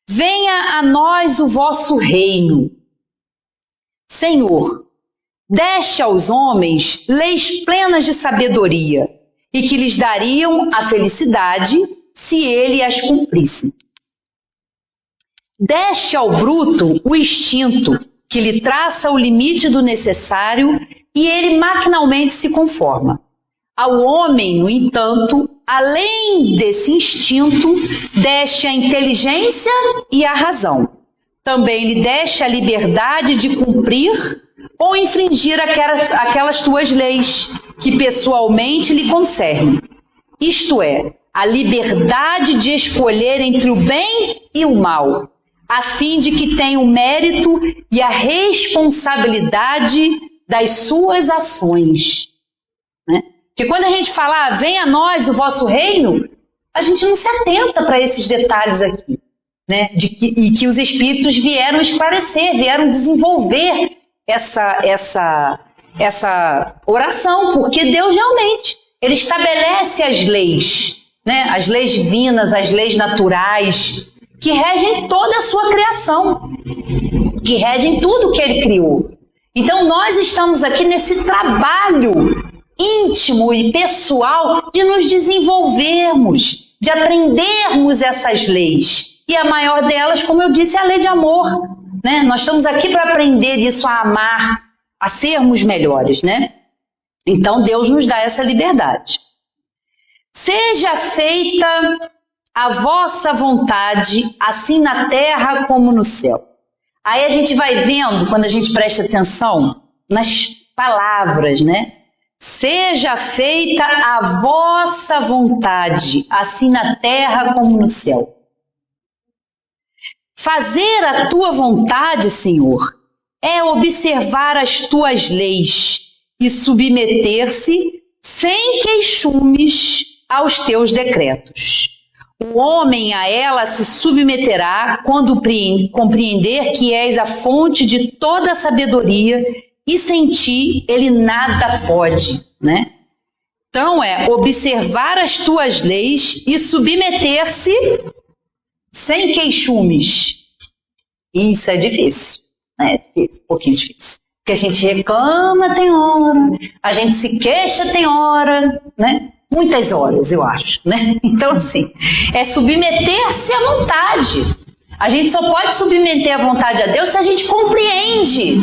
Venha a nós o vosso reino. Senhor, deste aos homens leis plenas de sabedoria e que lhes dariam a felicidade se ele as cumprisse. Deste ao bruto o instinto que lhe traça o limite do necessário e ele maquinalmente se conforma. Ao homem, no entanto, além desse instinto, deste a inteligência e a razão. Também lhe deste a liberdade de cumprir ou infringir aquelas tuas leis, que pessoalmente lhe concernem. Isto é, a liberdade de escolher entre o bem e o mal, a fim de que tenha o mérito e a responsabilidade das suas ações, né? Porque quando a gente fala, venha a nós o vosso reino, a gente não se atenta para esses detalhes aqui, né? E que os espíritos vieram esclarecer, vieram desenvolver essa oração, porque Deus realmente, ele estabelece as leis, né? As leis divinas, as leis naturais, que regem toda a sua criação, que regem tudo que ele criou. Então nós estamos aqui nesse trabalho íntimo e pessoal de nos desenvolvermos, de aprendermos essas leis. E a maior delas, como eu disse, é a lei de amor, né? Nós estamos aqui para aprender isso, a amar, a sermos melhores, né? Então Deus nos dá essa liberdade. Seja feita a vossa vontade, assim na terra como no céu. Aí a gente vai vendo, quando a gente presta atenção nas palavras, né? Seja feita a vossa vontade, assim na terra como no céu. Fazer a tua vontade, Senhor, é observar as tuas leis e submeter-se sem queixumes aos teus decretos. O homem a ela se submeterá quando compreender que és a fonte de toda a sabedoria e sem ti ele nada pode, né? Então é observar as tuas leis e submeter-se sem queixumes. Isso é difícil, né? É difícil, um pouquinho difícil. Porque a gente reclama tem hora, a gente se queixa tem hora, né? Muitas horas, eu acho, né? Então, assim, é submeter-se à vontade. A gente só pode submeter a vontade a Deus se a gente compreende,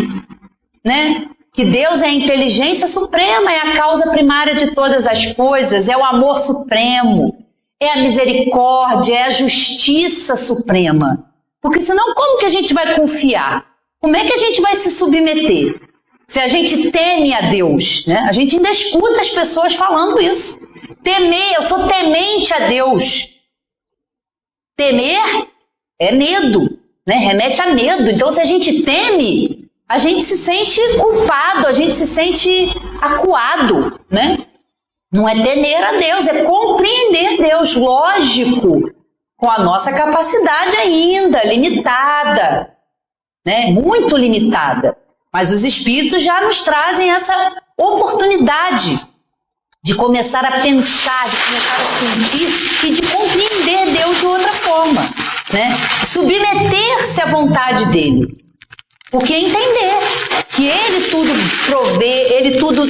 né? Que Deus é a inteligência suprema, é a causa primária de todas as coisas, é o amor supremo, é a misericórdia, é a justiça suprema. Porque senão como que a gente vai confiar? Como é que a gente vai se submeter? Se a gente teme a Deus, né? A gente ainda escuta as pessoas falando isso. Temer, eu sou temente a Deus. Temer é medo, né? Remete a medo. Então, se a gente teme, a gente se sente culpado, a gente se sente acuado, né? Não é temer a Deus, é compreender Deus, lógico, com a nossa capacidade ainda limitada, né? Muito limitada. Mas os Espíritos já nos trazem essa oportunidade de começar a pensar, de começar a sentir e de compreender Deus de outra forma, né? Submeter-se à vontade dele. Porque entender que ele tudo provê,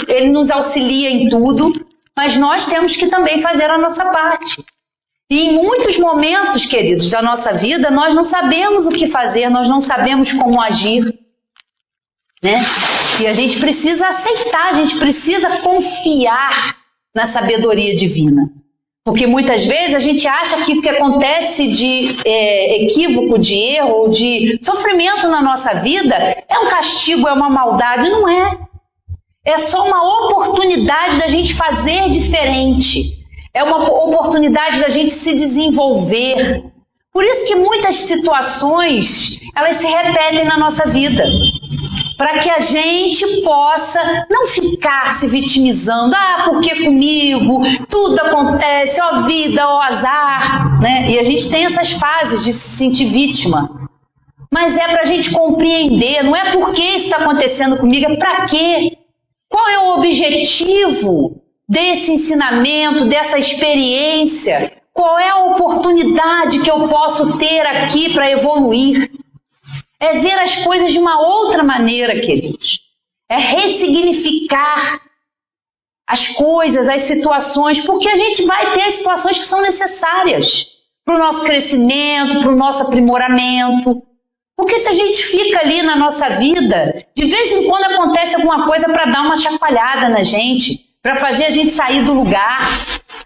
ele nos auxilia em tudo, mas nós temos que também fazer a nossa parte. E em muitos momentos, queridos, da nossa vida, nós não sabemos o que fazer, nós não sabemos como agir, né? E a gente precisa aceitar, a gente precisa confiar na sabedoria divina. Porque muitas vezes a gente acha que o que acontece de equívoco, de erro ou de sofrimento na nossa vida é um castigo, é uma maldade. Não é. É só uma oportunidade da gente fazer diferente. É uma oportunidade da gente se desenvolver. Por isso que muitas situações, elas se repetem na nossa vida. Para que a gente possa não ficar se vitimizando. Ah, porque comigo tudo acontece, ó vida, ó azar, né? E a gente tem essas fases de se sentir vítima. Mas é para a gente compreender, não é porque isso está acontecendo comigo, é para quê? Qual é o objetivo desse ensinamento, dessa experiência? Qual é a oportunidade que eu posso ter aqui para evoluir? É ver as coisas de uma outra maneira, queridos. É ressignificar as coisas, as situações, porque a gente vai ter as situações que são necessárias para o nosso crescimento, para o nosso aprimoramento. Porque se a gente fica ali na nossa vida, de vez em quando acontece alguma coisa para dar uma chacoalhada na gente, para fazer a gente sair do lugar,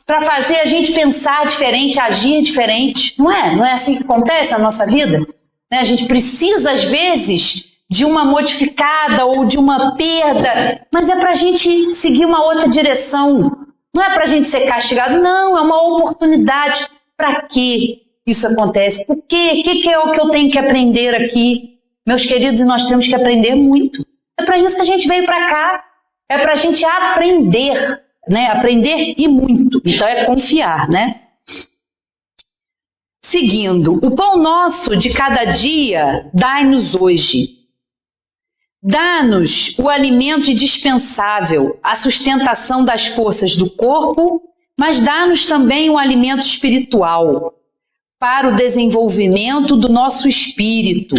para fazer a gente pensar diferente, agir diferente. Não é? Não é assim que acontece na nossa vida? A gente precisa, às vezes, de uma modificada ou de uma perda, mas é para a gente seguir uma outra direção. Não é para a gente ser castigado, não, é uma oportunidade. Para que isso acontece? Por quê? O que é o que eu tenho que aprender aqui? Meus queridos, nós temos que aprender muito. É para isso que a gente veio para cá. É para a gente aprender, né? Aprender e muito. Então é confiar, né? Seguindo, o pão nosso de cada dia dai-nos hoje. Dá-nos o alimento indispensável, a sustentação das forças do corpo, mas dá-nos também um alimento espiritual, para o desenvolvimento do nosso espírito.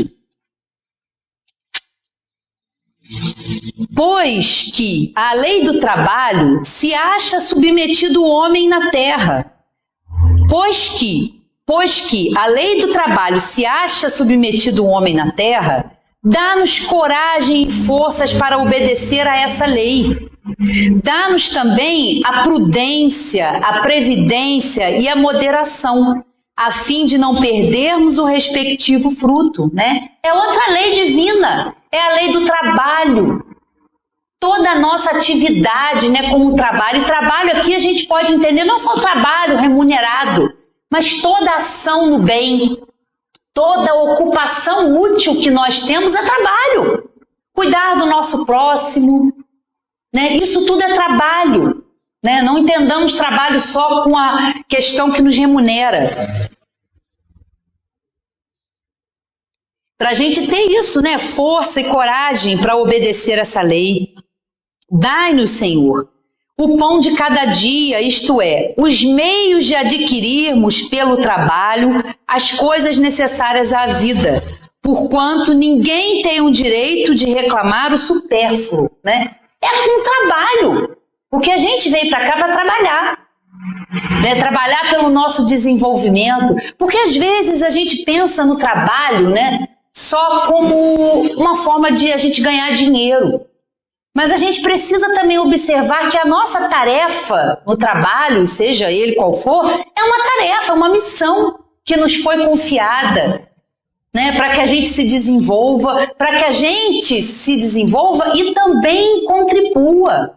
Pois que a lei do trabalho se acha submetido o homem na terra. Pois que a lei do trabalho se acha submetido o homem na terra, dá-nos coragem e forças para obedecer a essa lei. Dá-nos também a prudência, a previdência e a moderação, a fim de não perdermos o respectivo fruto, né? É outra lei divina, é a lei do trabalho. Toda a nossa atividade, né, como trabalho, e trabalho aqui a gente pode entender não só trabalho remunerado, mas toda ação no bem, toda ocupação útil que nós temos é trabalho. Cuidar do nosso próximo, né? Isso tudo é trabalho, né? Não entendamos trabalho só com a questão que nos remunera. Para a gente ter isso, né? Força e coragem para obedecer essa lei. Dai-nos, Senhor, o pão de cada dia, isto é, os meios de adquirirmos pelo trabalho as coisas necessárias à vida, porquanto ninguém tem o direito de reclamar o supérfluo, né? É com trabalho, porque a gente veio para cá para trabalhar, né? Trabalhar pelo nosso desenvolvimento, porque às vezes a gente pensa no trabalho, né, só como uma forma de a gente ganhar dinheiro. Mas a gente precisa também observar que a nossa tarefa no trabalho, seja ele qual for, é uma tarefa, uma missão que nos foi confiada, né, para que a gente se desenvolva, e também contribua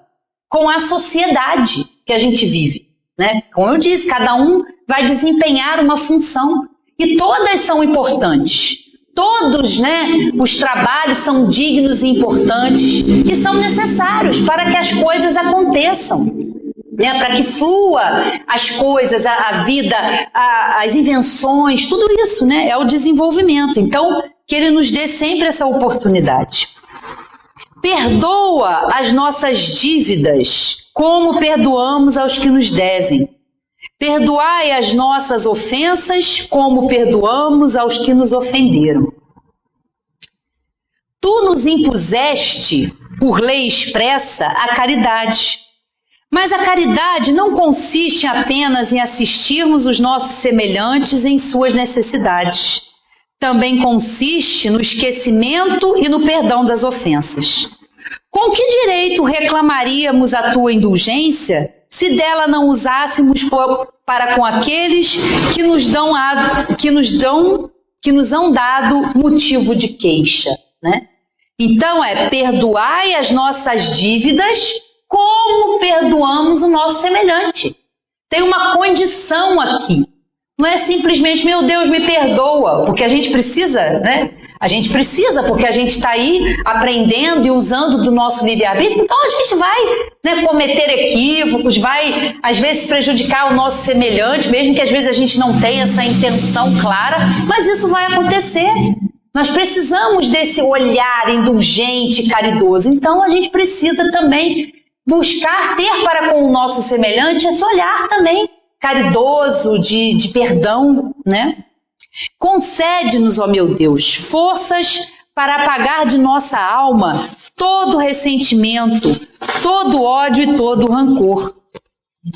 com a sociedade que a gente vive, né? Como eu disse, cada um vai desempenhar uma função e todas são importantes. Todos, né, os trabalhos são dignos e importantes e são necessários para que as coisas aconteçam, né, para que flua as coisas, a vida, as invenções, tudo isso, né, é o desenvolvimento. Então, que Ele nos dê sempre essa oportunidade. Perdoa as nossas dívidas, como perdoamos aos que nos devem. Perdoai as nossas ofensas, como perdoamos aos que nos ofenderam. Tu nos impuseste, por lei expressa, a caridade. Mas a caridade não consiste apenas em assistirmos os nossos semelhantes em suas necessidades. Também consiste no esquecimento e no perdão das ofensas. Com que direito reclamaríamos a tua indulgência se dela não usássemos para com aqueles que nos hão dado motivo de queixa, né? Então perdoai as nossas dívidas como perdoamos o nosso semelhante. Tem uma condição aqui. Não é simplesmente, meu Deus, me perdoa, porque a gente precisa, né? A gente precisa, porque a gente está aí aprendendo e usando do nosso livre-arbítrio, então a gente vai, né, cometer equívocos, vai às vezes prejudicar o nosso semelhante, mesmo que às vezes a gente não tenha essa intenção clara, mas isso vai acontecer. Nós precisamos desse olhar indulgente, caridoso, então a gente precisa também buscar ter para com o nosso semelhante esse olhar também caridoso, de perdão, né? Concede-nos, ó meu Deus, forças para apagar de nossa alma todo ressentimento, todo ódio e todo rancor.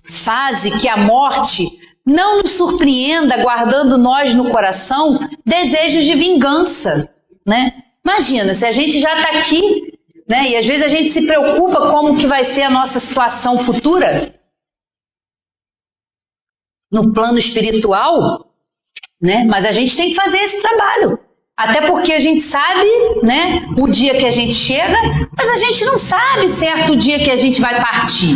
Faze que a morte não nos surpreenda guardando nós no coração desejos de vingança, né? Imagina, se a gente já está aqui, né, e às vezes a gente se preocupa como que vai ser a nossa situação futura no plano espiritual, né? Mas a gente tem que fazer esse trabalho. Até porque a gente sabe, né, o dia que a gente chega, mas a gente não sabe certo o dia que a gente vai partir.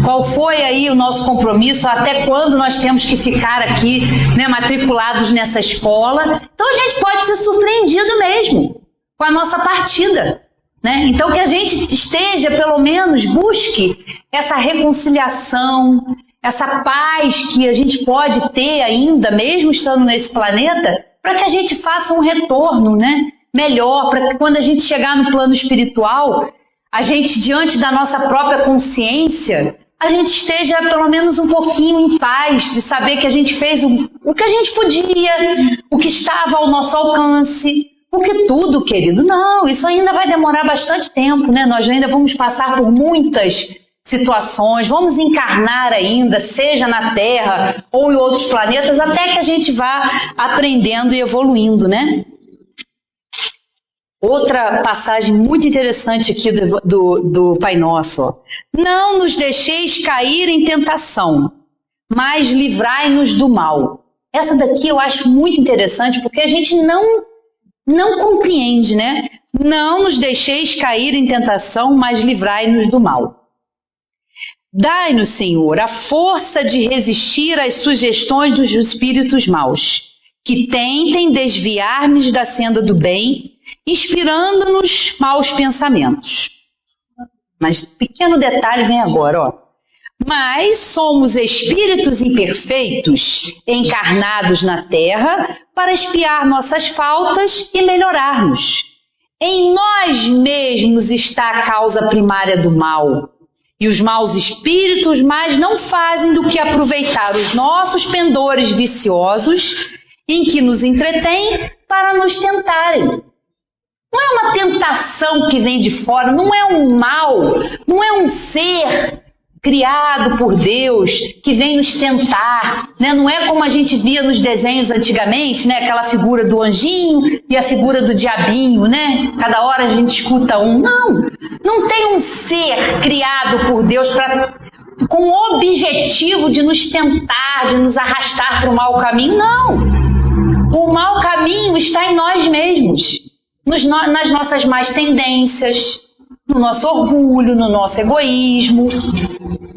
Qual foi aí o nosso compromisso, até quando nós temos que ficar aqui, né, matriculados nessa escola. Então a gente pode ser surpreendido mesmo com a nossa partida, né? Então que a gente esteja, pelo menos, busque essa reconciliação, essa paz que a gente pode ter ainda, mesmo estando nesse planeta, para que a gente faça um retorno, né, melhor, para que quando a gente chegar no plano espiritual, a gente, diante da nossa própria consciência, a gente esteja pelo menos um pouquinho em paz, de saber que a gente fez o que a gente podia, o que estava ao nosso alcance. Porque tudo, querido, não, isso ainda vai demorar bastante tempo, né? Nós ainda vamos passar por muitas situações, vamos encarnar ainda, seja na Terra ou em outros planetas, até que a gente vá aprendendo e evoluindo, né? Outra passagem muito interessante aqui do Pai Nosso, ó. Não nos deixeis cair em tentação, mas livrai-nos do mal. Essa daqui eu acho muito interessante, porque a gente não compreende, né? Não nos deixeis cair em tentação, mas livrai-nos do mal. Dai-nos, Senhor, a força de resistir às sugestões dos espíritos maus, que tentem desviar-nos da senda do bem, inspirando-nos maus pensamentos. Mas pequeno detalhe vem agora, ó. Mas somos espíritos imperfeitos, encarnados na Terra, para espiar nossas faltas e melhorar-nos. Em nós mesmos está a causa primária do mal. E os maus espíritos mais não fazem do que aproveitar os nossos pendores viciosos em que nos entretêm para nos tentarem. Não é uma tentação que vem de fora, não é um mal, não é um ser criado por Deus que vem nos tentar, né? Não é como a gente via nos desenhos antigamente, né? Aquela figura do anjinho e a figura do diabinho, né? Cada hora a gente escuta um. Não tem um ser criado por Deus com o objetivo de nos tentar, de nos arrastar para o mau caminho, não. O mau caminho está em nós mesmos, nas nossas más tendências, no nosso orgulho, no nosso egoísmo.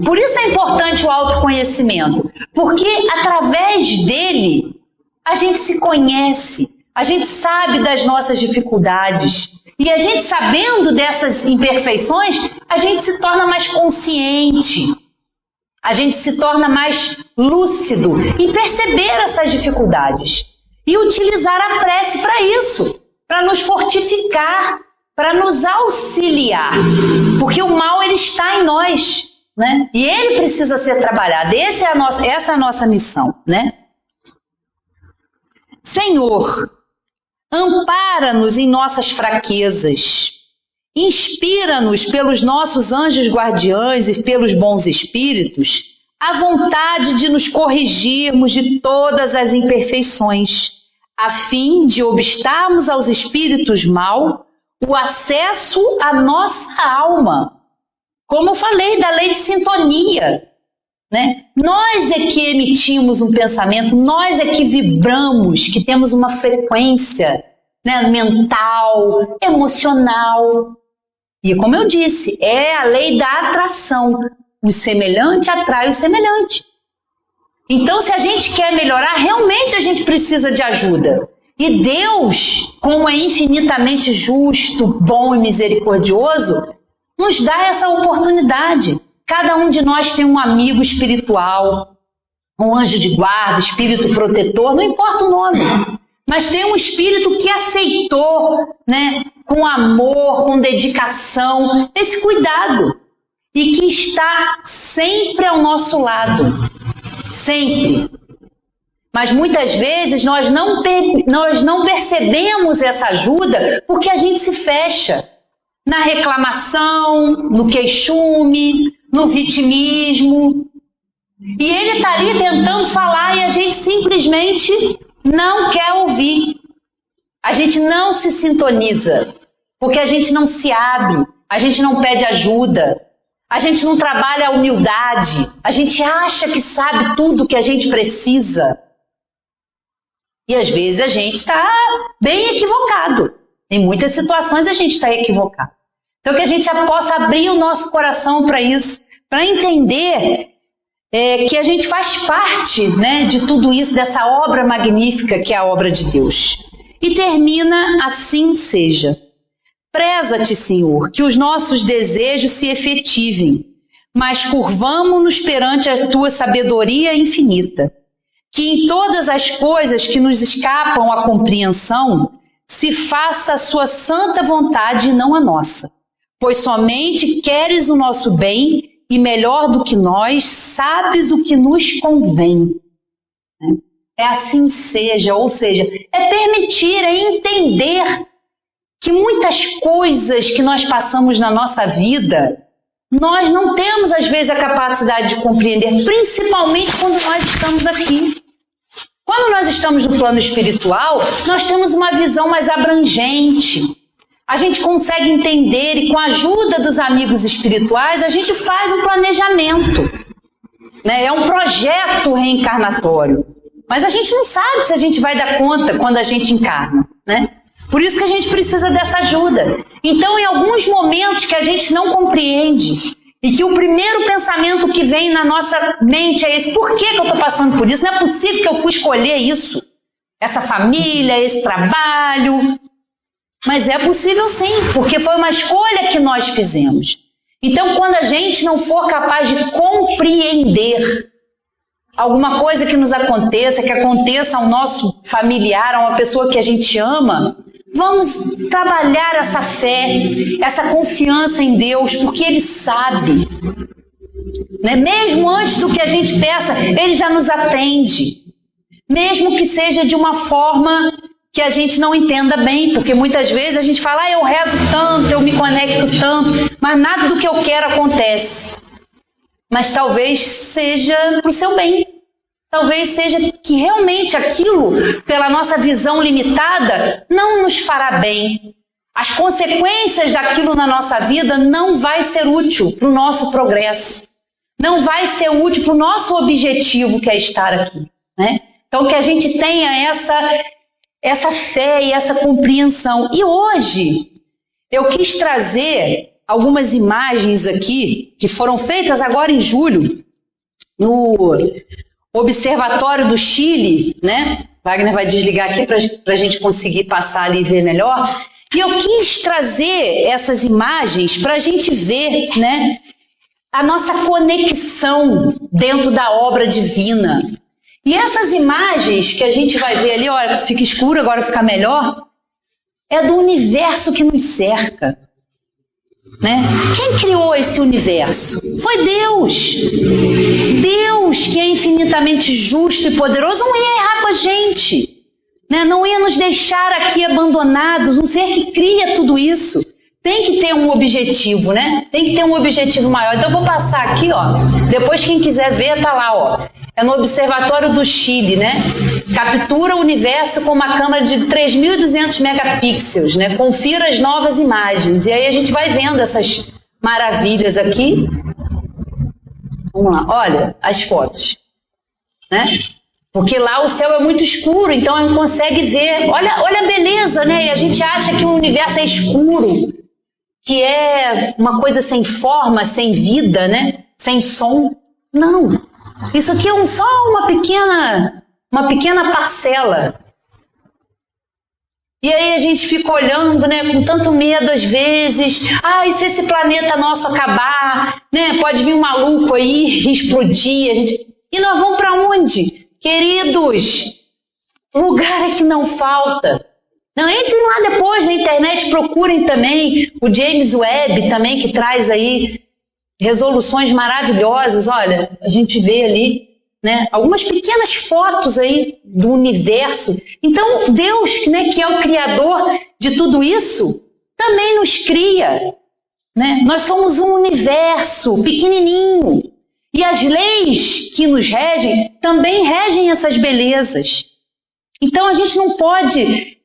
Por isso é importante o autoconhecimento, porque através dele a gente se conhece, a gente sabe das nossas dificuldades, e a gente sabendo dessas imperfeições, a gente se torna mais consciente, a gente se torna mais lúcido em perceber essas dificuldades e utilizar a prece para isso, para nos fortificar, para nos auxiliar, porque o mal ele está em nós, né? E ele precisa ser trabalhado. Essa é a nossa missão, né? Senhor, ampara-nos em nossas fraquezas, inspira-nos pelos nossos anjos guardiães e pelos bons espíritos a vontade de nos corrigirmos de todas as imperfeições, a fim de obstarmos aos espíritos mal o acesso à nossa alma. Como eu falei da lei de sintonia, né? Nós é que emitimos um pensamento, nós é que vibramos, que temos uma frequência, né, mental, emocional. E como eu disse, é a lei da atração. O semelhante atrai o semelhante. Então, se a gente quer melhorar, realmente a gente precisa de ajuda. E Deus, como é infinitamente justo, bom e misericordioso, nos dá essa oportunidade. Cada um de nós tem um amigo espiritual, um anjo de guarda, espírito protetor, não importa o nome. Mas tem um espírito que aceitou, né, com amor, com dedicação, esse cuidado. E que está sempre ao nosso lado. Sempre. Mas muitas vezes nós não percebemos essa ajuda porque a gente se fecha na reclamação, no queixume, no vitimismo. E ele está ali tentando falar e a gente simplesmente não quer ouvir. A gente não se sintoniza, porque a gente não se abre, a gente não pede ajuda, a gente não trabalha a humildade, a gente acha que sabe tudo que a gente precisa. E às vezes a gente está bem equivocado. Em muitas situações a gente está equivocado. Então que a gente já possa abrir o nosso coração para isso, para entender que a gente faz parte, né, de tudo isso, dessa obra magnífica que é a obra de Deus. E termina assim seja. Preza-te, Senhor, que os nossos desejos se efetivem, mas curvamo-nos perante a tua sabedoria infinita. Que em todas as coisas que nos escapam à compreensão, se faça a sua santa vontade e não a nossa. Pois somente queres o nosso bem e melhor do que nós, sabes o que nos convém. É assim seja, ou seja, é permitir, é entender que muitas coisas que nós passamos na nossa vida, nós não temos às vezes a capacidade de compreender, principalmente quando nós estamos aqui. Quando nós estamos no plano espiritual, nós temos uma visão mais abrangente. A gente consegue entender e com a ajuda dos amigos espirituais, a gente faz um planejamento. Né? É um projeto reencarnatório. Mas a gente não sabe se a gente vai dar conta quando a gente encarna, né? Por isso que a gente precisa dessa ajuda. Então, em alguns momentos que a gente não compreende e que o primeiro pensamento que vem na nossa mente é esse: por que eu estou passando por isso? Não é possível que eu fui escolher isso, essa família, esse trabalho. Mas é possível sim, porque foi uma escolha que nós fizemos. Então, quando a gente não for capaz de compreender alguma coisa que nos aconteça, que aconteça ao nosso familiar, a uma pessoa que a gente ama, vamos trabalhar essa fé, essa confiança em Deus, porque Ele sabe. Né? Mesmo antes do que a gente peça, Ele já nos atende. Mesmo que seja de uma forma que a gente não entenda bem, porque muitas vezes a gente fala: eu rezo tanto, eu me conecto tanto, mas nada do que eu quero acontece. Mas talvez seja para o seu bem. Talvez seja que realmente aquilo, pela nossa visão limitada, não nos fará bem. As consequências daquilo na nossa vida não vai ser útil para o nosso progresso. Não vai ser útil para o nosso objetivo, que é estar aqui. Né? Então que a gente tenha essa fé e essa compreensão. E hoje eu quis trazer algumas imagens aqui que foram feitas agora em julho no Observatório do Chile, né? Wagner vai desligar aqui para a gente conseguir passar ali e ver melhor. E eu quis trazer essas imagens para a gente ver, né, a nossa conexão dentro da obra divina. E essas imagens que a gente vai ver ali, olha, fica escuro, agora fica melhor, é do universo que nos cerca. Né? Quem criou esse universo? Foi Deus. Deus, que é infinitamente justo e poderoso, não ia errar com a gente, né? Não ia nos deixar aqui abandonados, um ser que cria tudo isso. Tem que ter um objetivo, né? Tem que ter um objetivo maior. Então eu vou passar aqui, ó. Depois quem quiser ver, tá lá, ó. É no Observatório do Chile, né? Captura o universo com uma câmera de 3.200 megapixels, né? Confira as novas imagens. E aí a gente vai vendo essas maravilhas aqui. Vamos lá, olha as fotos, né? Porque lá o céu é muito escuro, então a gente consegue ver. Olha a beleza, né? E a gente acha que o universo é escuro, que é uma coisa sem forma, sem vida, né? Sem som. Não. Isso aqui é só uma pequena parcela. E aí a gente fica olhando, né, com tanto medo às vezes. E se esse planeta nosso acabar, né, pode vir um maluco aí e explodir. E nós vamos para onde? Queridos, lugar é que não falta. Não, entrem lá depois na internet, procurem também o James Webb também, que traz aí resoluções maravilhosas. Olha, a gente vê ali, né, algumas pequenas fotos aí do universo. Então Deus, né, que é o criador de tudo isso, também nos cria, né? Nós somos um universo pequenininho e as leis que nos regem também regem essas belezas. Então a gente não pode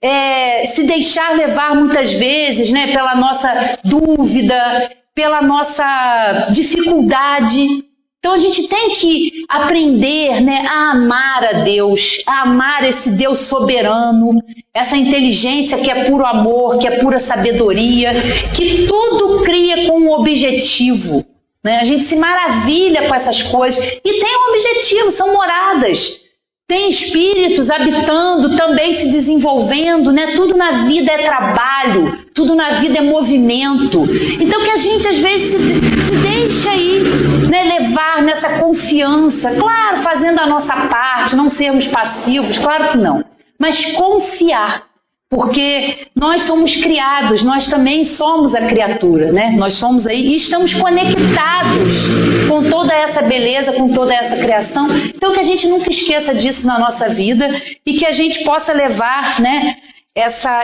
se deixar levar muitas vezes, né, pela nossa dúvida, pela nossa dificuldade. Então a gente tem que aprender, né, a amar a Deus, a amar esse Deus soberano, essa inteligência que é puro amor, que é pura sabedoria, que tudo cria com um objetivo. Né? A gente se maravilha com essas coisas e tem um objetivo, são moradas. Tem espíritos habitando, também se desenvolvendo, né? Tudo na vida é trabalho, tudo na vida é movimento. Então que a gente às vezes se deixa aí, né, levar nessa confiança, claro, fazendo a nossa parte, não sermos passivos, claro que não, mas confiar, porque nós somos criados, nós também somos a criatura, né? Nós somos aí e estamos conectados com toda essa beleza, com toda essa criação. Então que a gente nunca esqueça disso na nossa vida e que a gente possa levar, né,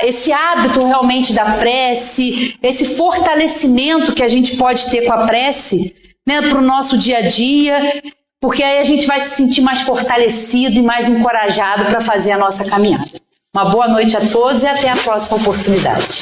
esse hábito realmente da prece, esse fortalecimento que a gente pode ter com a prece, né, para o nosso dia a dia, porque aí a gente vai se sentir mais fortalecido e mais encorajado para fazer a nossa caminhada. Uma boa noite a todos e até a próxima oportunidade.